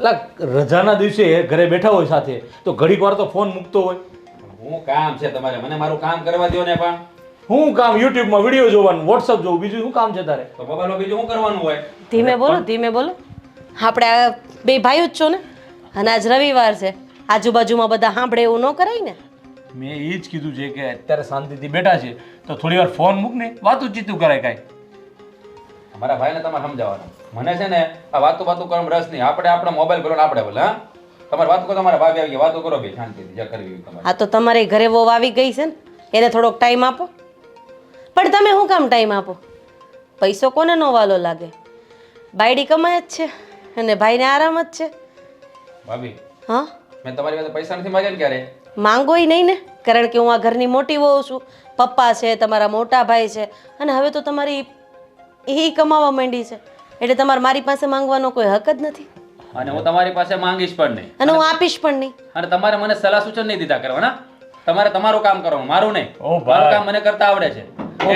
એટલે રજાના દિવસે ઘરે બેઠા હોય સાથે તો ઘડીક વાર તો ફોન મૂકતો હોય. હું કામ છે તમારે? મને મારું કામ કરવા દો ને. પણ હું કામ યુટ્યુબમાં વિડીયો જોવાનું, વોટ્સઅપ જોવું, બીજું શું કામ છે તારે? તો મોબાઈલમાં બીજું શું કરવાનું હોય? ધીમે બોલો, ધીમે બોલો. આપણે આ બે ભાઈઓ જ છો ને, અને આજ રવિવાર છે, આજુબાજુમાં બધા સાંભળે એવું ન કરાય ને. મેં એ જ કીધું છે કે અત્યારે શાંતિથી બેઠા છે તો થોડી વાર ફોન મૂક ને, વાતું ચીતું કરાય કાંઈ. અમારા ભાઈને તમારે સમજાવવાનું. મને છે ને આ વાતો કરવામાં રસ નહીં. આપણે આપણો મોબાઈલ ભરો ને આપણે બોલે. હા, તમારે વાતો કરો, તમારા ભાભી આવી ગયા, વાતો કરો બે શાંતિથી, જે કરવી હોય તમારે. આ તો તમારે ઘરે વહુ આવી ગઈ છે ને, એને થોડોક ટાઈમ આપો. પણ તમે શું કામ ટાઈમ આપો? પૈસો કોને નો વાલો લાગે? બાયડી કમાય જ છે અને ભાઈને આરામ જ છે. ભાભી, હા, મેં તમારી પાસે પૈસા નથી માંગ્યા ને ક્યારે? માંગોય નહીં ને, કારણ કે હું આ ઘરની મોટી વહુ છું. પપ્પા છે, તમારા મોટા ભાઈ છે, અને હવે તો તમારી એ કમાવા માંડી છે, એટલે તમારે મારી પાસે માંગવાનો કોઈ હક જ નથી. અને હું તમારી પાસે માંગીશ પણ નહીં, અને હું આપીશ પણ નહીં. અને તમારે મને સલાહ સૂચન નહીં દીધા કરવાના. તમારે તમારું કામ કરવાનું, મારું નહીં. ઓ ભાઈ. મારું કામ મને કરતા આવડે છે.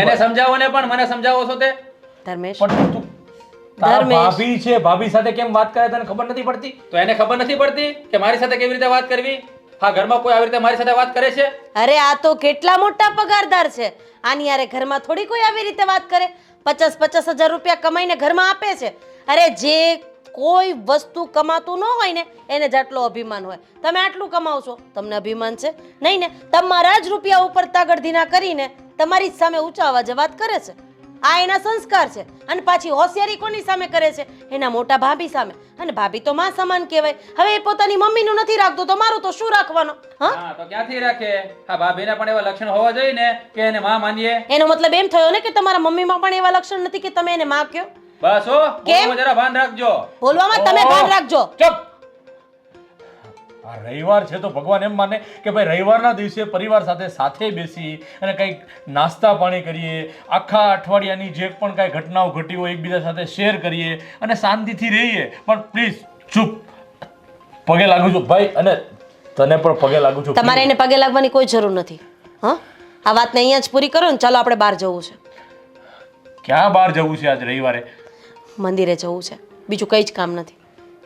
એને સમજાવો ને, પણ મને સમજાવો છો તે. ધર્મેશ, પણ તું તારા ધર્મેશ. ભાભી છે, ભાભી સાથે કેમ વાત કરે તને ખબર નથી પડતી? તો એને ખબર નથી પડતી કે મારી સાથે કેવી રીતે વાત કરવી? હા, ઘરમાં કોઈ આવી રીતે મારી સાથે વાત કરે છે? અરે આ તો કેટલા મોટા પગારદાર છે. આની યારે ઘરમાં થોડી કોઈ આવી રીતે વાત કરે. 50,000 રૂપિયા કમાઈને ઘરમાં આપે છે. અરે જે કોઈ વસ્તુ કમાતું ન હોય ને એને જેટલો અભિમાન હોય. તમે આટલું કમાવ છો, તમને અભિમાન છે નહીં ને? તમારા જ રૂપિયા ઉપર તાગડધીના કરીને તમારી જ સામે ઊંચા અવાજે વાત કરે છે. આ એના સંસ્કાર છે. અને પાછી હોશિયારી કોની સામે કરે છે? એના મોટા ભાભી સામે. અને ભાભી તો માં સમાન કહેવાય. હવે એ પોતાની મમ્મીનું નથી રાખતો તો મારું તો શું રાખવાનો? હા, તો ક્યાંથી રાખે? હા, ભાભીને પણ એવા લક્ષણ હોવા જોઈએ ને કે એને માં માનીએ. એનો મતલબ એમ થયો ને કે તમારા મમ્મીમાં પણ એવા લક્ષણ નથી કે તમે એને માં કહો. બસ હો, કેમ? બોલવામાં જરા ભાન રાખજો. બોલવામાં તમે ભાન રાખજો. ચૂપ. આ રવિવાર છે તો ભગવાન એમ માને કે ભાઈ રવિવારના દિવસે પરિવાર સાથે બેસી અને કંઈક નાસ્તા પાણી કરીએ, આખા અઠવાડિયાની જે પણ કાંઈ ઘટનાઓ ઘટી હોય એકબીજા સાથે શેર કરીએ અને શાંતિથી રહીએ. પણ પ્લીઝ ચૂપ. પગે લાગુ છું ભાઈ, અને તને પણ પગે લાગુ છું. તમારે એને પગે લાગવાની કોઈ જરૂર નથી. હા, આ વાતને અહીંયા જ પૂરી કરો ને. ચાલો આપણે બહાર જવું છે. ક્યાં બહાર જવું છે આજ રવિવારે? મંદિરે જવું છે, બીજું કંઈ જ કામ નથી.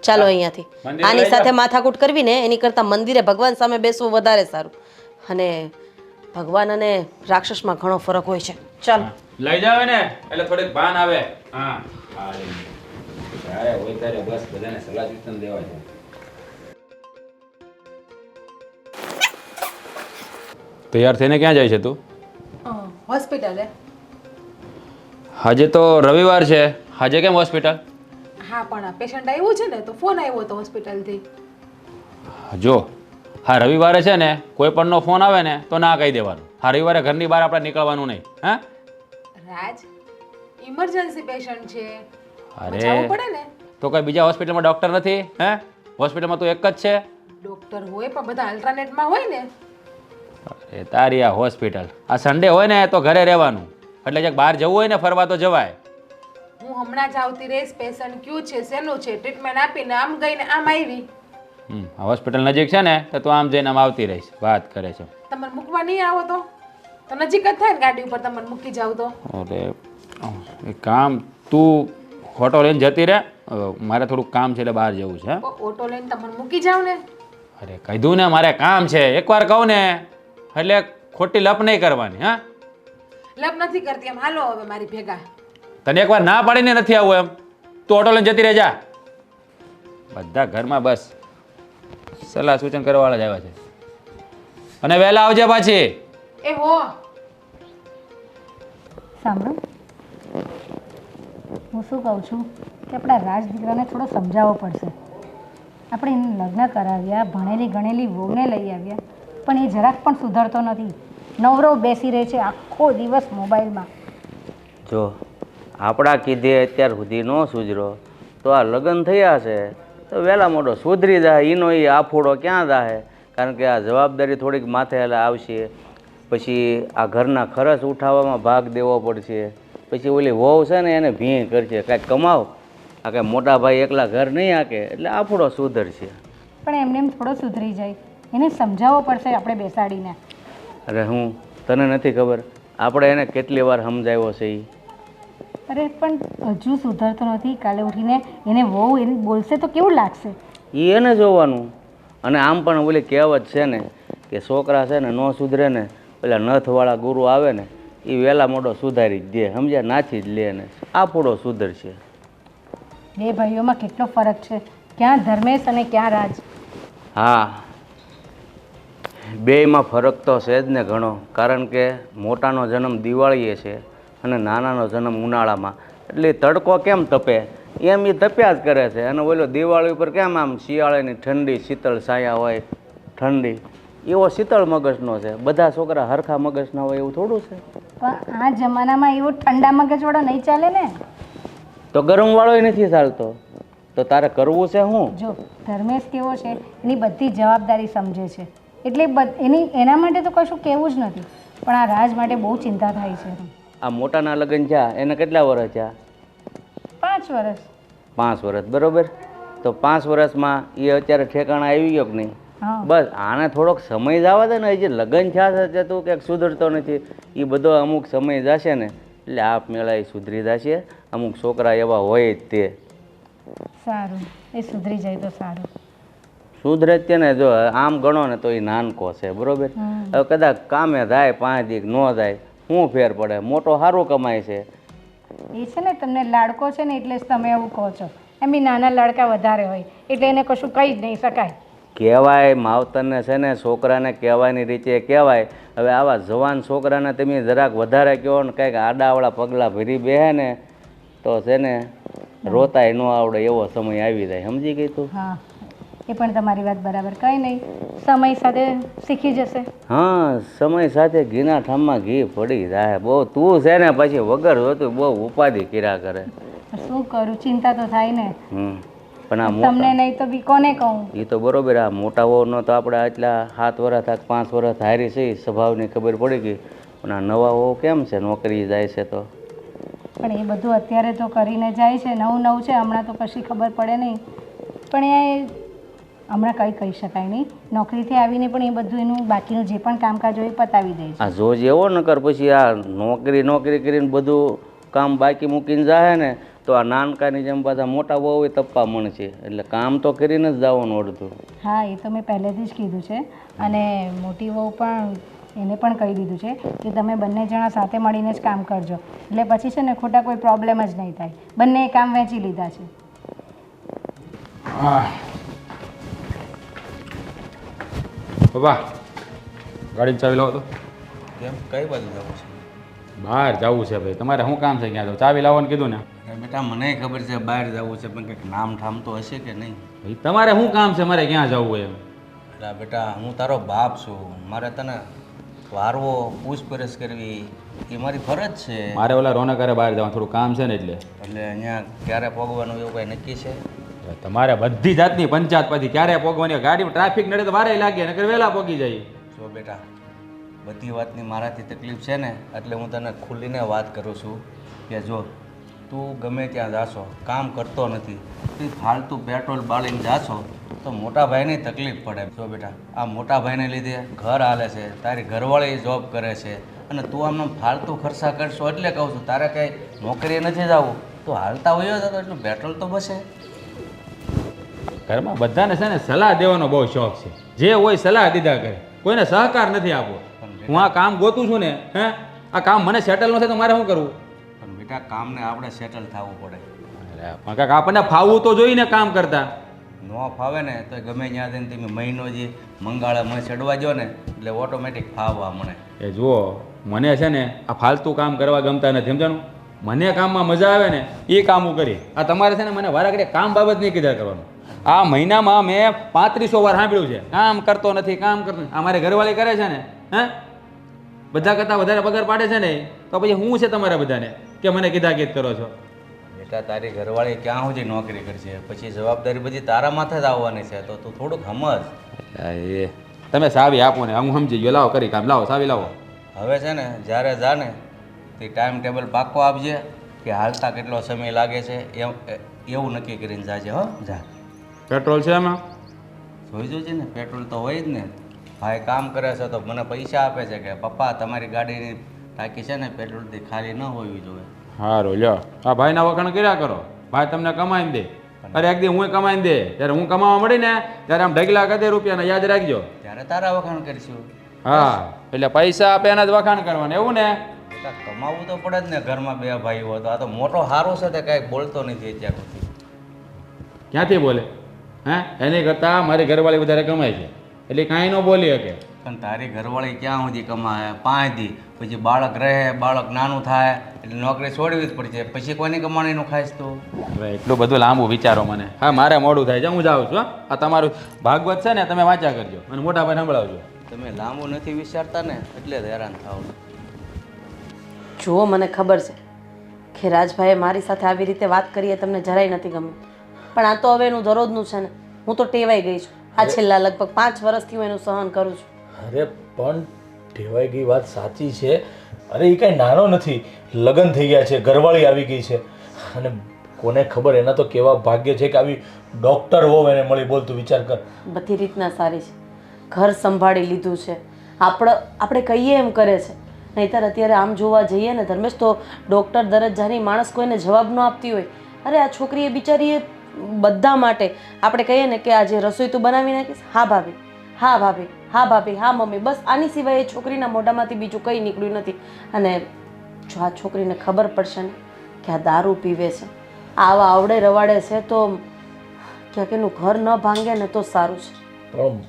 ચાલો અહીંયાથી. મંદિરે આની લઈ સાથે માથાકૂટ કરવી ને એની કરતાં મંદિરે ભગવાન સામે બેસવું વધારે સારું. અને ભગવાન અને રાક્ષસમાં ઘણો ફરક હોય છે. ચાલો. લઈ જાવે ને એટલે થોડીક ભાન આવે. હા, ત્યારે હોય ત્યારે બસ બધાને સલાહ સૂચન દેવા છે. તૈયાર થઈને ક્યાં જાય છે તું? હોસ્પિટલે. આજે તો રવિવાર છે, આજે કેમ હોસ્પિટલ? હા, પણ પેશન્ટ આવ્યું છે ને તો ફોન આવ્યો હતો હોસ્પિટલથી. જો, હા, રવિવારે છે ને કોઈ પણનો ફોન આવે ને તો ના કહી દેવાનું. હા, રવિવારે ઘરની બહાર આપણે નીકળવાનું નહીં. હા રાજ, ઇમરજન્સી પેશન્ટ છે, અરે જવું પડે ને. તો કઈ બીજા હોસ્પિટલમાં ડોક્ટર નથી? હે, હોસ્પિટલમાં તું એક જ છે? ડોક્ટર હોય પણ બધા અલ્ટરનેટમાં હોય ને. અરે તારી આ હોસ્પિટલ, આ સન્ડે હોય ને તો ઘરે રહેવાનું. એટલે જે બહાર જવું હોય ને ફરવા તો જવાય. હું હમણાં જ આવતી રહીશ. પેશન્ટ ક્યુ છે, શેનું છે, ટ્રીટમેન્ટ આપીને આમ ગઈને આમ આવી. આ હોસ્પિટલ નજીક છે ને તો તું આમ જઈને આમ આવતી રહીશ. વાત કરે છે. તમને મૂકવા નહીં આવો તો નજીક જ થાય ને ગાડી ઉપર. તમને મૂકી જાવ તો. અરે એક કામ, તું ઓટો લઈને જતી રહે. મારે થોડુંક કામ છે એટલે બહાર જવું છે. ઓટો લઈને તમને મૂકી જાવ ને. અરે કીધું ને મારે કામ છે. એકવાર કહું ને એટલે ખોટી લપ નહીં કરવાની. હા, લપ નથી કરતી. એમ હાલો હવે મારી ભેગા. તને એકવાર ના પાડીને નથી આવું એમ. તું ઓટો લઈને જતી રહે જા. બધા ઘરમાં બસ સલાહ સૂચન કરવાવાળા જ આવ્યા છે. અને વહેલા આવજે પાછી. એ હો, સાંભળો, હું શું કહું છું કે આપણા રાજ દીકરાને થોડો સમજાવવો પડશે. આપણે એને લગ્ન કરાવ્યા, ભણેલી ગણેલી વહુને લઈ આવ્યા, પણ એ જરાક પણ સુધરતો નથી. નવરો બેસી રહે છે આખો દિવસ મોબાઈલમાં. જો આપણા કીધે અત્યાર સુધી ન સુધરો તો આ લગ્ન થયા છે તો વહેલા મોટો સુધરી જાય. એનો એ આફોડો ક્યાં જાય? કારણ કે આ જવાબદારી થોડીક માથે આવશે. પછી આ ઘરના ખર્ચ ઉઠાવવામાં ભાગ દેવો પડશે. પછી ઓલી વહુ છે ને એને ભીં કરશે, કાંઈક કમાવ. આ કાંઈ મોટા ભાઈ એકલા ઘર નહીં હાકે એટલે આફોડો સુધરશે. પણ એમને એમ થોડો સુધરી જાય. એને સમજાવવો પડશે આપણે બેસાડીને. અરે હું તને નથી ખબર આપણે એને કેટલી વાર સમજાવ્યો છે એ? અરે પણ હજુ સુધરતો નથી. કાલે ઉઠીને એને વહુ એને બોલશે તો કેવું લાગશે? એ એને જોવાનું. અને આમ પણ ઓલી કહેવત છે ને કે છોકરા છે ને ન સુધરે ને પેલા નથવાળા ગુરુ આવે ને એ વહેલા મોડો સુધારી જ દે, સમજ્યા, નાથી જ લે ને આપણો સુધરશે. બે ભાઈઓમાં કેટલો ફરક છે, ક્યાં ધર્મેશ અને ક્યાં રાજ. હા, બેયમાં ફરક તો છે જ ને ઘણો, કારણ કે મોટાનો જન્મ દિવાળીએ છે અને નાનાનો જન્મ ઉનાળામાં. એટલે તડકો કેમ તપે એમ એ તપ્યા જ કરે છે. અને ઓલો દિવાળી ઉપર કેમ આમ શિયાળાની ઠંડી શીતળ છાયા હોય ઠંડી, એવો શીતળ મગજનો છે. બધા છોકરા હરખા મગજના હોય એવું થોડું છે. પણ આ જમાનામાં એવો ઠંડા મગજવાળો નહીં ચાલે ને. તો ગરમવાળોય નથી ચાલતો, તો તારે કરવું છે શું? જો ધર્મેશ કેવો છે એની બધી જવાબદારી સમજે છે, એટલે એના માટે તો કશું કહેવું જ નથી. પણ આ રાજ માટે બહુ ચિંતા થાય છે. આ મોટાના લગ્ન થયા એને કેટલા વર્ષ થયા? 5 વર્ષ. 5 વર્ષ, બરોબર. તો 5 વર્ષમાં એ અત્યારે ઠેકાણા આવી ગયો કે નહીં? હા. બસ આને થોડોક સમય જ આવે છે ને, હજી લગ્ન થયા છે તું કંઈક સુધરતો નથી. એ બધો અમુક સમય જશે ને એટલે આપ મેળા એ સુધરી જશે. અમુક છોકરા એવા હોય જ તે. સારું, એ સુધરી જાય તો સારું. સુધરે જ તે ને. જો આમ ગણો ને તો એ નાનકો છે, બરોબર. હવે કદાચ કામે જાય 5 દી ન જાય શું ફેર પડે? મોટો સારું કમાય છે. એ છે ને તમને લાડકો છે ને એટલે જ તમે એવું કહો છો. એમ બી નાના લાડકા વધારે હોય એટલે એને કશું કહી જ નહીં શકાય. કહેવાય માવતરને છે ને છોકરાને કહેવાની રીતે કહેવાય. હવે આવા જવાન છોકરાને તમે જરાક વધારે કહો ને કંઈક આડાવાળા પગલાં ભરી બેહે ને તો છે ને રોતાય ન આવડે એવો સમય આવી જાય, સમજી ગઈ તું? હા, એ પણ તમારી વાત બરાબર. કંઈ નહીં, સમય સાથે શીખી જશે. હા, સમય સાથે ઘીના ઠામમાં ઘી પડી જાય. બહુ તું છે ને પછી વગર હોતું બહુ ઉપાધિ કર્યા કરે. શું કરું, ચિંતા તો થાય ને. પણ આ તમને નહીં તો બી કોને કહું? એ તો બરોબર. આ મોટા વહુનો તો આપણે આટલા 7 વર્ષ થાક 5 વર્ષ હારી છે સ્વભાવની ખબર પડી ગઈ. પણ આ નવા વહુ કેમ છે, નોકરી જાય છે તો? પણ એ બધું અત્યારે તો કરીને જાય છે, નવું છે. હમણાં તો કશી ખબર પડે નહીં. પણ એ હમણાં કંઈ કહી શકાય નહીં. નોકરીથી આવીને પણ એ બધું એનું બાકીનું જે પણ કામકાજ હોય એ પતાવી દે છે. આ જો જેવો નકર પછી આ નોકરી કરીને બધું કામ બાકી મૂકીને જાય ને તો આ નાનકાની જેમ પાછા મોટા બહુ તપ્પા મળશે. એટલે કામ તો કરીને જ જવાનું અડધું. હા, એ તો મેં પહેલેથી જ કીધું છે. અને મોટી વહુ પણ એને પણ કહી દીધું છે કે તમે બંને જણા સાથે મળીને જ કામ કરજો. એટલે પછી છે ને ખોટા કોઈ પ્રોબ્લેમ જ નહીં થાય. બંને કામ વહેંચી લીધા છે. વાહ, ગાડીની ચાવી લાવો તો. કેમ, કઈ બાજુ જવું છે? બહાર જવું છે ભાઈ. તમારે શું કામ છે? ક્યાં તો ચાવી લાવવાનું કીધું ને. બેટા મને ખબર છે બહાર જવું છે, પણ કંઈક નામ ઠામ તો હશે કે નહીં? ભાઈ તમારે શું કામ છે? મારે ક્યાં જવું હોય એમ? એટલે બેટા હું તારો બાપ છું, મારે તને વારવો પૂછપરછ કરવી એ મારી ફરજ છે. મારે ઓલા રોનકારે બહાર જવાનું થોડું કામ છે ને એટલે અહીંયા ક્યારે પહોંચવાનું એવું કંઈ નક્કી છે? તમારે બધી જાતની પંચાયત પછી ક્યારે પહોંચવાની? ગાડીમાં ટ્રાફિક નડે તો વારે લાગે, નકર વહેલા પહોંચી જાય. જો બેટા, બધી વાતની મારાથી તકલીફ છે ને એટલે હું તને ખુલ્લીને વાત કરું છું કે જો તું ગમે ત્યાં જાશો, કામ કરતો નથી, તું ફાલતુ પેટ્રોલ બાળીને જાશો તો મોટા ભાઈને તકલીફ પડે. જો બેટા, આ મોટા ભાઈને લીધે ઘર હાલે છે, તારી ઘરવાળી જોબ કરે છે અને તું આમ ફાલતુ ખર્ચા કરશો. એટલે કહું છું તારે કંઈ નોકરીએ નથી જવું તો હાલતા હોય જતો એટલું પેટ્રોલ તો બસે. ઘરમાં બધાને છે ને સલાહ દેવાનો બહુ શોખ છે. જે હોય સલાહ દીધા કરે, કોઈને સહકાર નથી આપવો. હું આ કામ ગોતું છું ને, આ કામ મને સેટલ ન થાય તો મારે શું કરવું? પણ બેટા કામને આપણે સેટલ થવું પડે. પણ કાંઈક આપણને ફાવવું તો જોઈએ ને કામ કરતા. ન ફાવે ને તો ગમે ત્યાં જઈને તમે મહિનો જે મંગાળે મને ચડવા જો ને એટલે ઓટોમેટિક ફાવવા મને. એ જુઓ, મને છે ને આ ફાલતુ કામ કરવા ગમતા નથી, સમજાણું? મને કામમાં મજા આવે ને એ કામ હું કરી. આ તમારે છે ને મને વારાઘડીએ કામ બાબત નહીં કીધા કરવાનું. આ મહિનામાં મેં 3500 વાર સાંભળ્યું છે કામ કરતો નથી, કામ કરતો નથી. અમારી ઘરવાળી કરે છે ને, બધા કરતાં વધારે પગાર પાડે છે ને, તો પછી હું છે તમારા બધાને કે મને કીધા કીધ કરો છો? બેટા તારી ઘરવાળી ક્યાં સુધી નોકરી કરશે? પછી જવાબદારી બધી તારા માથે જ આવવાની છે, તો તું થોડુંક સમજ. એ તમે સાવી આપો ને, હું સમજી ગયો. લાવો કરી કામ, લાવો સાવી લાવો. હવે છે ને જ્યારે જા ને તે ટાઈમ ટેબલ પાક્કો આપજે કે હાલતા કેટલો સમય લાગે છે એવું નક્કી કરીને જાજે. હો જા. પેટ્રોલ છે એમાં? જોઈ જોજે ને, પેટ્રોલ તો હોય જ ને. ભાઈ કામ કરે છે તો મને પૈસા આપે છે કે પપ્પા તમારી ગાડીની ટાંકી છે ને પેટ્રોલથી ખાલી ન હોવી જોઈએ. સારું લ્યો, આ ભાઈના વખાણ કર્યા કરો. ભાઈ તમને કમાઈને દે. અરે એક દી હું કમાઈને દે ત્યારે હું કમાવા મળી ને ત્યારે આમ ઢગલા કરી દે રૂપિયાના યાદ રાખજો. ત્યારે તારા વખાણ કરીશું. હા એટલે પૈસા આપે એના જ વખાણ કરવાના એવું ને. બેટા, કમાવવું તો પડે જ ને, ઘરમાં બે ભાઈઓ હતો. આ તો મોટો હારો છે તે કાંઈ બોલતો નથી અત્યાર સુધી. ક્યાંથી બોલે? હે એની કરતાં મારી ઘરવાળી વધારે કમાય છે એટલે કાંઈ ન બોલી શકે. પણ તારી ઘરવાળી ક્યાં સુધી કમાય? 5 દી પછી બાળક રહે, બાળક નાનું થાય એટલે નોકરી છોડવી જ પડશે. પછી કોની કમાણીનું ખાઈશ તું? હવે એટલું બધું લાંબુ વિચારો મને. હા મારે મોડું થાય છે, હું જાઉં છું. આ તમારું ભાગવત છે ને તમે વાંચ્યા કરજો અને મોટા ભાઈ સંભળાવજો. તમે લાંબુ નથી વિચારતા ને એટલે જ હેરાન થાવ. જુઓ, મને ખબર છે કે રાજભાઈએ મારી સાથે આવી રીતે વાત કરી એ તમને જરાય નથી ગમ્યું, પણ આ તો હવે એનું દરરોજનું છે ને. હું તો ટેવાઈ ગઈ છું. આ છેલ્લા લગભગ 5 વર્ષથી હું એનું સહન કરું છું. અરે પણ ટેવાઈ ગઈ વાત સાચી છે. અરે એ કાંઈ નાનો નથી, લગ્ન થઈ ગયા છે, ઘરવાળી આવી ગઈ છે, અને કોને ખબર એના તો કેવા ભાગ્ય છે કે આવી ડૉક્ટર હોવ એને મળી. બોલ તું વિચાર કર. બધી રીતના સારી છે, ઘર સંભાળી લીધું છે, આપણે કહીએ એમ કરે છે. નહીંતર અત્યારે આમ જોવા જઈએ ને ધર્મેશ, તો ડૉક્ટર દરજ્જાની માણસ કોઈને જવાબ ન આપતી હોય. અરે આ છોકરીએ બિચારીએ બધા માટે આપણે કહીએ ને કે આજે રસોઈ તું બનાવી નાખીશ, હા ભાભી, હા ભાભી, હા ભાભી, હા મમ્મી, બસ આની સિવાય એ છોકરીના મોઢામાંથી બીજું કંઈ નીકળ્યું નથી. અને જો આ છોકરીને ખબર પડશે ને કે આ દારૂ પીવે છે, આવા આવડે રવાડે છે, તો ક્યાંક એનું ઘર ન ભાંગે ને તો સારું છે. પણ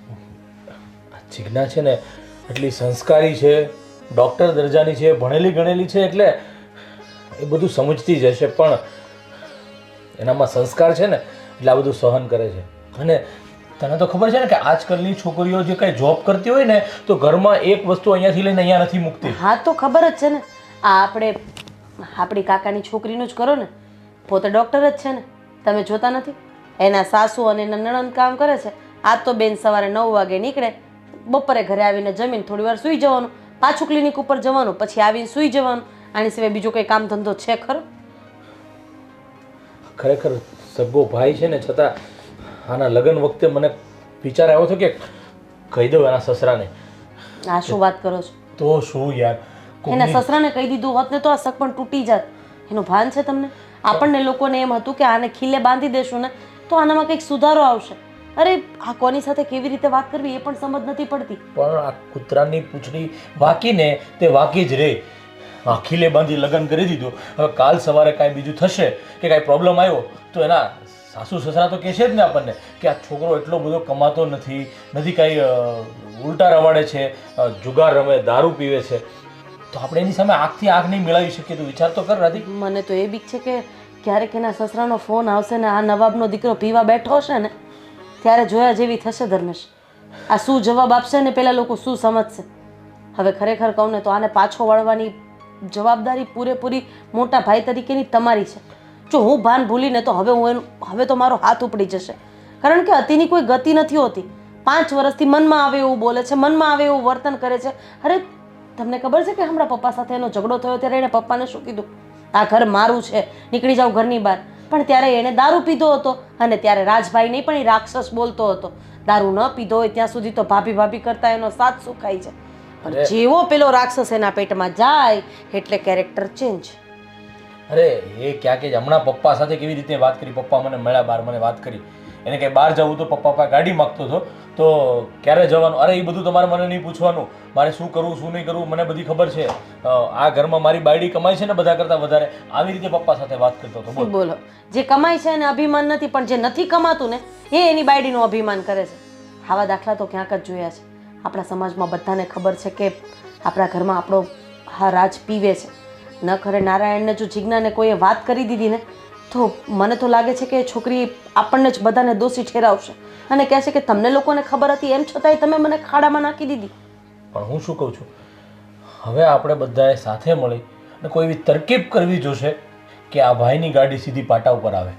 જીજ્ઞા છે ને એટલી સંસ્કારી છે, ડૉક્ટર દરજાની છે, ભણેલી ગણેલી છે, એટલે એ બધું સમજતી જ હશે. પણ એનામાં સંસ્કાર છે ને એટલે આ બધું સહન કરે છે. અને તને તો ખબર છે ને કે આજકાલની છોકરીઓ જે કંઈ જોબ કરતી હોય ને તો ઘરમાં એક વસ્તુ અહીંયાથી લઈને અહીંયા નથી મૂકતી. હા તો ખબર જ છે ને. આ આપણી કાકાની છોકરીનું જ કરો ને, પોતે ડૉક્ટર જ છે ને, તમે જોતા નથી? એના સાસુ અને એના નણંદ કામ કરે છે. આ તો બેન સવારે 9 વાગે નીકળે, બપોરે ઘરે આવીને જમીન થોડી વાર સૂઈ જવાનું, પાછું ક્લિનિક ઉપર જવાનું, પછી આવીને સૂઈ જવાનું. આની સિવાય બીજું કંઈ કામ ધંધો છે ખરો? ખરેખર સગો ભાઈ છે ને, છતાં આના લગ્ન વખતે મને વિચાર આવ્યો હતો કે કહી દઉં એના સસરાને. આ શું વાત કરો છો? તો શું યાર, એના સસરાને કહી દીધું હોત ને તો આ શક પણ તૂટી જાત. એનું ભાન છે તમને? આપણને લોકોને એમ હતું કે આને ખીલે બાંધી દેશું ને તો આનામાં કંઈક સુધારો આવશે. અરે આ કોની સાથે કેવી રીતે વાત કરવી એ પણ સમજ નથી પડતી. પણ આ કૂતરાની પૂંછડી વાંકીને તે વાંકી જ રે. આખીલે બાંધી લગ્ન કરી દીધું. હવે કાલ સવારે કાંઈ બીજું થશે કે કાંઈ પ્રોબ્લેમ આવ્યો તો એના સાસુ સસરા તો કહેશે જ ને આપણને કે આ છોકરો એટલો બધો કમાતો નથી, કાંઈ ઉલટા રવાડે છે, જુગાર રમે, દારૂ પીવે છે, તો આપણે એની સામે આંખથી આંખ નહીં મેળવી શકીએ. તો વિચાર તો કર રાધી. મને તો એ બીક છે કે ક્યારેક એના સસરાનો ફોન આવશે ને આ નવાબનો દીકરો પીવા બેઠો હશે ને ત્યારે જોયા જેવી થશે ધર્મેશ. આ શું જવાબ આપશે ને પેલા લોકો શું સમજશે? હવે ખરેખર કહું ને તો આને પાછો વળવાની જવાબદારી પૂરેપૂરી મોટા ભાઈ તરીકેની તમારી છે. જો હું ભાન ભૂલીને તો હવે તો મારો હાથ ઉપડી જશે. કારણ કે અતિની કોઈ ગતિ નથી હોતી. 5 વર્ષથી મનમાં આવે એવું બોલે છે, મનમાં આવે એવું વર્તન કરે છે. અરે તમને ખબર છે કે હમણાં પપ્પા સાથે એનો ઝઘડો થયો ત્યારે એણે પપ્પાને શું કીધું? આ ઘર મારું છે, નીકળી જાવ ઘરની બહાર. પણ ત્યારે એણે દારૂ પીધો હતો અને ત્યારે રાજભાઈ નહીં પણ એ રાક્ષસ બોલતો હતો. દારૂ ન પીધો હોય ત્યાં સુધી તો ભાભી ભાભી કરતા એનો સાથ સુખાય છે, પણ જેવો પેલો રાક્ષસ એના પેટમાં જાય એટલે કેરેક્ટર ચેન્જ. અરે એ ક્યાં કે હમણાં પપ્પા સાથે કેવી રીતે વાત કરી? પપ્પા મને મળ્યા, બહાર મને વાત કરી. એને કંઈ બહાર જવું તો પપ્પા પાસે ગાડી માગતો હતો, તો ક્યારે જવાનું? અરે એ બધું તમારે મને નહીં પૂછવાનું. મારે શું કરવું શું નહીં કરવું મને બધી ખબર છે. આ ઘરમાં મારી બાયડી કમાય છે ને બધા કરતાં વધારે. આવી રીતે પપ્પા સાથે વાત કરતો હતો. બોલો, જે કમાય છે એને અભિમાન નથી, પણ જે નથી કમાતું ને એ એની બાયડીનું અભિમાન કરે છે. આવા દાખલા તો ક્યાંક જ જોયા છે. આપણા સમાજમાં બધાને ખબર છે કે આપણા ઘરમાં આપણો હા રાજ પીવે છે. ન ખરે નારાયણને જો જીજ્ઞાને કોઈએ વાત કરી દીધી ને તો મને તો લાગે છે કે છોકરી આપણને જ બધાને દોષી ઠેરાવશે અને કહેશે કે તમને લોકોને ખબર હતી એમ છતાંય તમે મને ખાડામાં નાખી દીધી. પણ હું શું કહું છું, હવે આપણે બધાએ સાથે મળી અને કોઈ એવી તરકીબ કરવી જોશે કે આ ભાઈની ગાડી સીધી પાટા ઉપર આવે.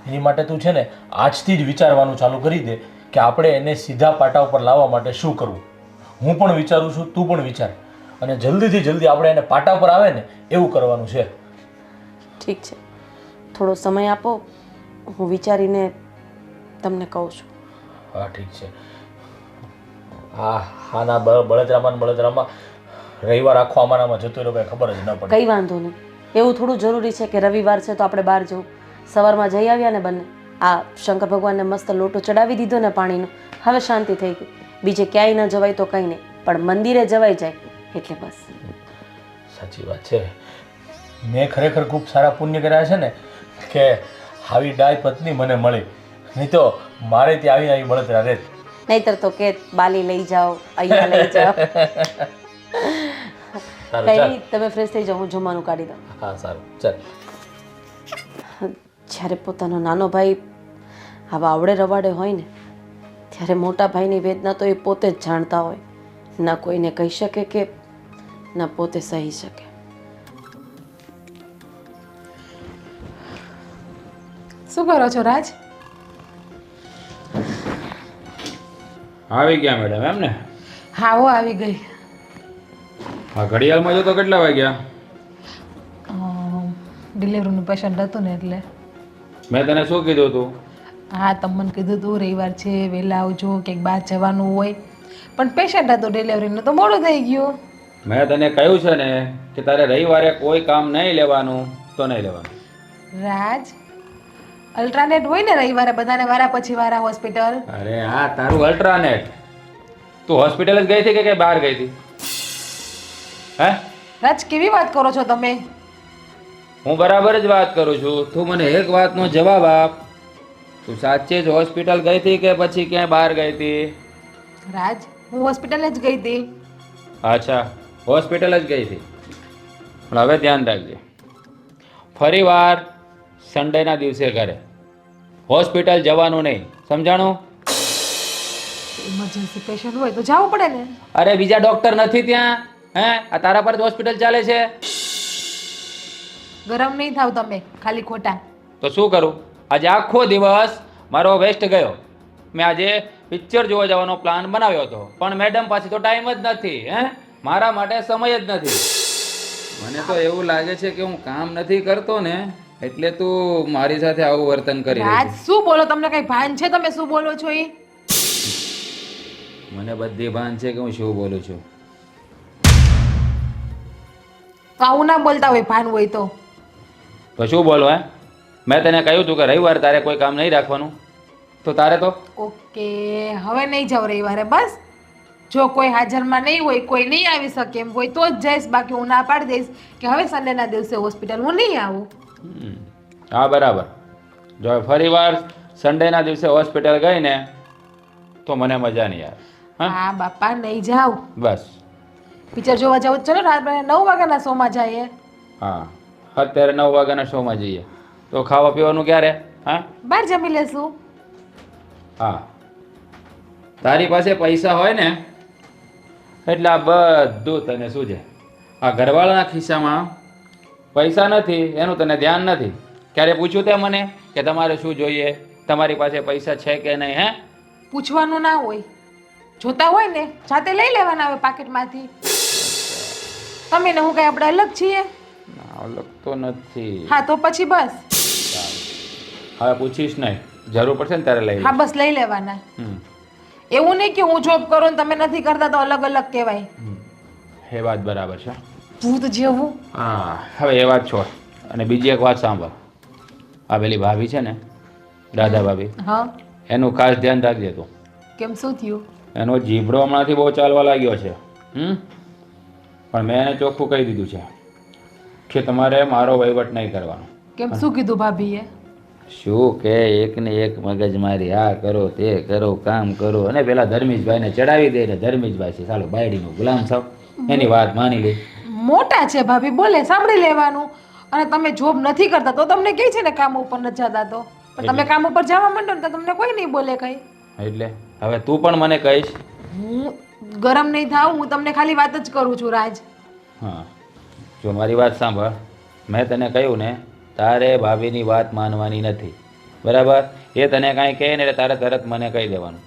એની માટે તું છે ને આજથી જ વિચારવાનું ચાલુ કરી દે કે આપણે એને સીધા પાટા ઉપર લાવવા માટે શું કરવું. હું પણ વિચારું છું, તું પણ વિચાર, અને જલ્દીથી જલ્દી આપણે એને પાટા પર આવે ને એવું કરવાનું છે. ઠીક છે, થોડો સમય આપો, હું વિચારીને તમને કહું છું. હા ઠીક છે. હાના બળતરામાં રવિવાર આખો આમાં જતો રહ્યો, કંઈ ખબર જ ન પડે. કંઈ વાંધો નહીં. એવું થોડું જરૂરી છે કે રવિવાર છે તો આપણે બહાર જવું? સવારમાં જઈ આવ્યા ને બંને, આ શંકર ભગવાનને મસ્ત લોટો ચડાવી દીધો ને પાણીનો, હવે શાંતિ થઈ ગઈ. બીજે ક્યાંય ન જવાય તો કંઈ નહીં, પણ મંદિરે જવાઈ જાય એટલે બસ. સાચી વાત છે. મેં ખરેખર ખૂબ સારા પુણ્ય કર્યા છે ને કે આવી ડાય પત્ની મને મળી, નહીં તો મારે ત્યાં આવી બળતરા રહેત. નહીતર તો કે બાલી લઈ જાઓ, અહીંયા લઈ જાઓ. સારું, કઈ ચાલ. નહીં, તમે ફ્રેશ થઈ જાઓ, હું જમવાનું કાઢી દઉં. હા સારું, ચાલ. જ્યારે પોતાનો નાનો ભાઈ આવા આવડે રવાડે હોય ને ત્યારે મોટા ભાઈની વેદના તો એ પોતે જ જાણતા હોય, ના કોઈને કહી શકે કે ના પોતે સહી શકે. શું કરો છો રાજ? આવી ગયા મેડમ એમ ને? હા હો, આવી ગઈ. હા, ઘડિયાળમાં જો તો કેટલા વાગ્યા? ડિલિવરીનું પેશન્ટ હતું ને એટલે. મેં તને શું કીધું હતું? હા, તમને કીધું તું રવિવાર છે વહેલા આવજો, કંઈક બહાર જવાનું હોય, પણ પેશન્ટ હતું ડિલિવરીનું તો મોડું થઈ ગયું. મેં તને કહ્યું છે ને કે તારે રવિવારે કોઈ કામ નહીં લેવાનું તો નહીં લેવાનું. રાજ, અલ્ટ્રાનેટ હોય ને રવિવારે બધાને વારા પછી વારા હોસ્પિટલ. અરે હા, તારું અલ્ટ્રાનેટ. તું હોસ્પિટલ જ ગઈ હતી કે બહાર ગઈ હતી? હે? રાજ, કેવી વાત કરો છો તમે? હું બરાબર જ વાત કરું છું. તું મને એક વાતનો જવાબ આપ. તું સાચે જ હોસ્પિટલ ગઈ હતી કે પછી ક્યાંય બહાર ગઈ હતી? રાજ, હું હોસ્પિટલ જ ગઈ હતી. અચ્છા, હોસ્પિટલ જ ગઈ હતી. પણ હવે ધ્યાન રાખજે, ફરી વાર સન્ડેના દિવસે ઘરે હોસ્પિટલ જવાનું નહીં, સમજાણું? ઇમરજન્સી પેશન્ટ હોય તો જવું પડે ને. અરે બીજા ડોક્ટર નથી ત્યાં? હે, આ તારા પર જ હોસ્પિટલ ચાલે છે? ગરમ નહીં થાવ તમે, ખાલી ખોટા. તો શું કરું? આજે આખો દિવસ મારો વેસ્ટ ગયો. મેં આજે પિક્ચર જોવા જવાનો પ્લાન બનાવ્યો હતો, પણ મેડમ પાસે તો ટાઈમ જ નથી. હે, મારા માટે સમય જ નથી. મને તો એવું લાગે છે કે હું કામ નથી કરતો ને એટલે તું મારી સાથે આવું વર્તન કરી રહી રાજ, શું બોલો? તમને કઈ ભાન છે તમે શું બોલો છો એ? છે. મને બધી ભાન છે કે હું શું બોલું છું. તો આવું ના બોલતા હોય, ભાન હોય તો. તો શું બોલો? હે, મેં તને કહ્યું હતું કે રવિવાર તારે કોઈ કામ નહીં રાખવાનું, તો તારે તો ઓકે, હવે નહીં જાવ રવિવારે બસ. જો કોઈ હાજરમાં નહીં હોય, કોઈ નહીં આવી શકે એમ હોય તો જ જઈશ, બાકી હું ના પાડી દઈશ કે હવે સન્ડેના દિવસે હોસ્પિટલ હું નહીં આવું. હા બરાબર. જો ફરી વાર સન્ડેના દિવસે હોસ્પિટલ ગઈ ને તો મને મજા નહીં આવે. હા હા બાપા, નહીં જાવ. બસ. પિક્ચર જોવા જાવ ચલો, રાત્રે 9 વાગ્યાના શોમાં જઈએ. હા, અત્યારે 9 વાગ્યાના શોમાં જઈએ તો ખાવા પીવાનું ક્યારે? હા બહાર જમી લેશું. હા, તારી પાસે પૈસા હોય ને એટલે આ બધું તને શું છે. આ ઘરવાળાના ખિસ્સામાં પૈસા નથી એનું તને ધ્યાન નથી. ક્યારે પૂછ્યું તે મને કે તમારે શું જોઈએ, તમારી પાસે પૈસા છે કે નહીં? હે, પૂછવાનું ના હોય, જોતા હોય ને જાતે લઈ લેવાના હોય પાકેટમાંથી. તમે ને હું કઈ આપણે અલગ છીએ? અલગ તો નથી. હા તો પછી બસ. હવે પૂછીશ નહીં, જરૂર પડશે ને ત્યારે લઈ હા લઈશ. બસ લઈ લેવાના. હમ. એવું નહીં કે હું જોબ કરું ને તમે નથી કરતા તો અલગ અલગ કહેવાય. એ વાત બરાબર છે. ભૂત જેવું. હા, હવે એ વાત છોડ. અને બીજી એક વાત સાંભળ. આ પેલી ભાભી છે ને, રાધા ભાભી, હા, એનું ખાસ ધ્યાન રાખજે તું. કેમ શું થયું? એનો જીભડો હમણાંથી બહુ ચાલવા લાગ્યો છે. પણ મેં એને ચોખ્ખું કહી દીધું છે કે તમારે મારો વહીવટ નહીં કરવાનો. કેમ શું કીધું ભાભીએ? શું કે એકને એક મગજમારી, આ કરો તે કરો, કામ કરો, અને પેલા ધર્મેશભાઈને ચડાવી દે ને ધર્મેશભાઈ છે ચાલો બાયડીનો ગુલામ સાવ, એની વાત માની લે. મોટા છે ભાભી, બોલે સાંભળી લેવાનું. અને તમે જોબ નથી કરતા તો તમને કહે છે ને કામ ઉપર નથી જતા તો, પણ તમે કામ ઉપર જવા માંડો ને તો તમને કોઈ નહીં બોલે કઈ. એટલે હવે તું પણ મને કહીશ? હું ગરમ નહીં થાવ, હું તમને ખાલી વાત જ કરું છું રાજ. હા, જો મારી વાત સાંભળ. મેં તને કહ્યું ને તારે ભાભીની વાત માનવાની નથી, બરાબર? એ તને કાંઈ કહે ને એટલે તારે તરત મને કહી દેવાનું,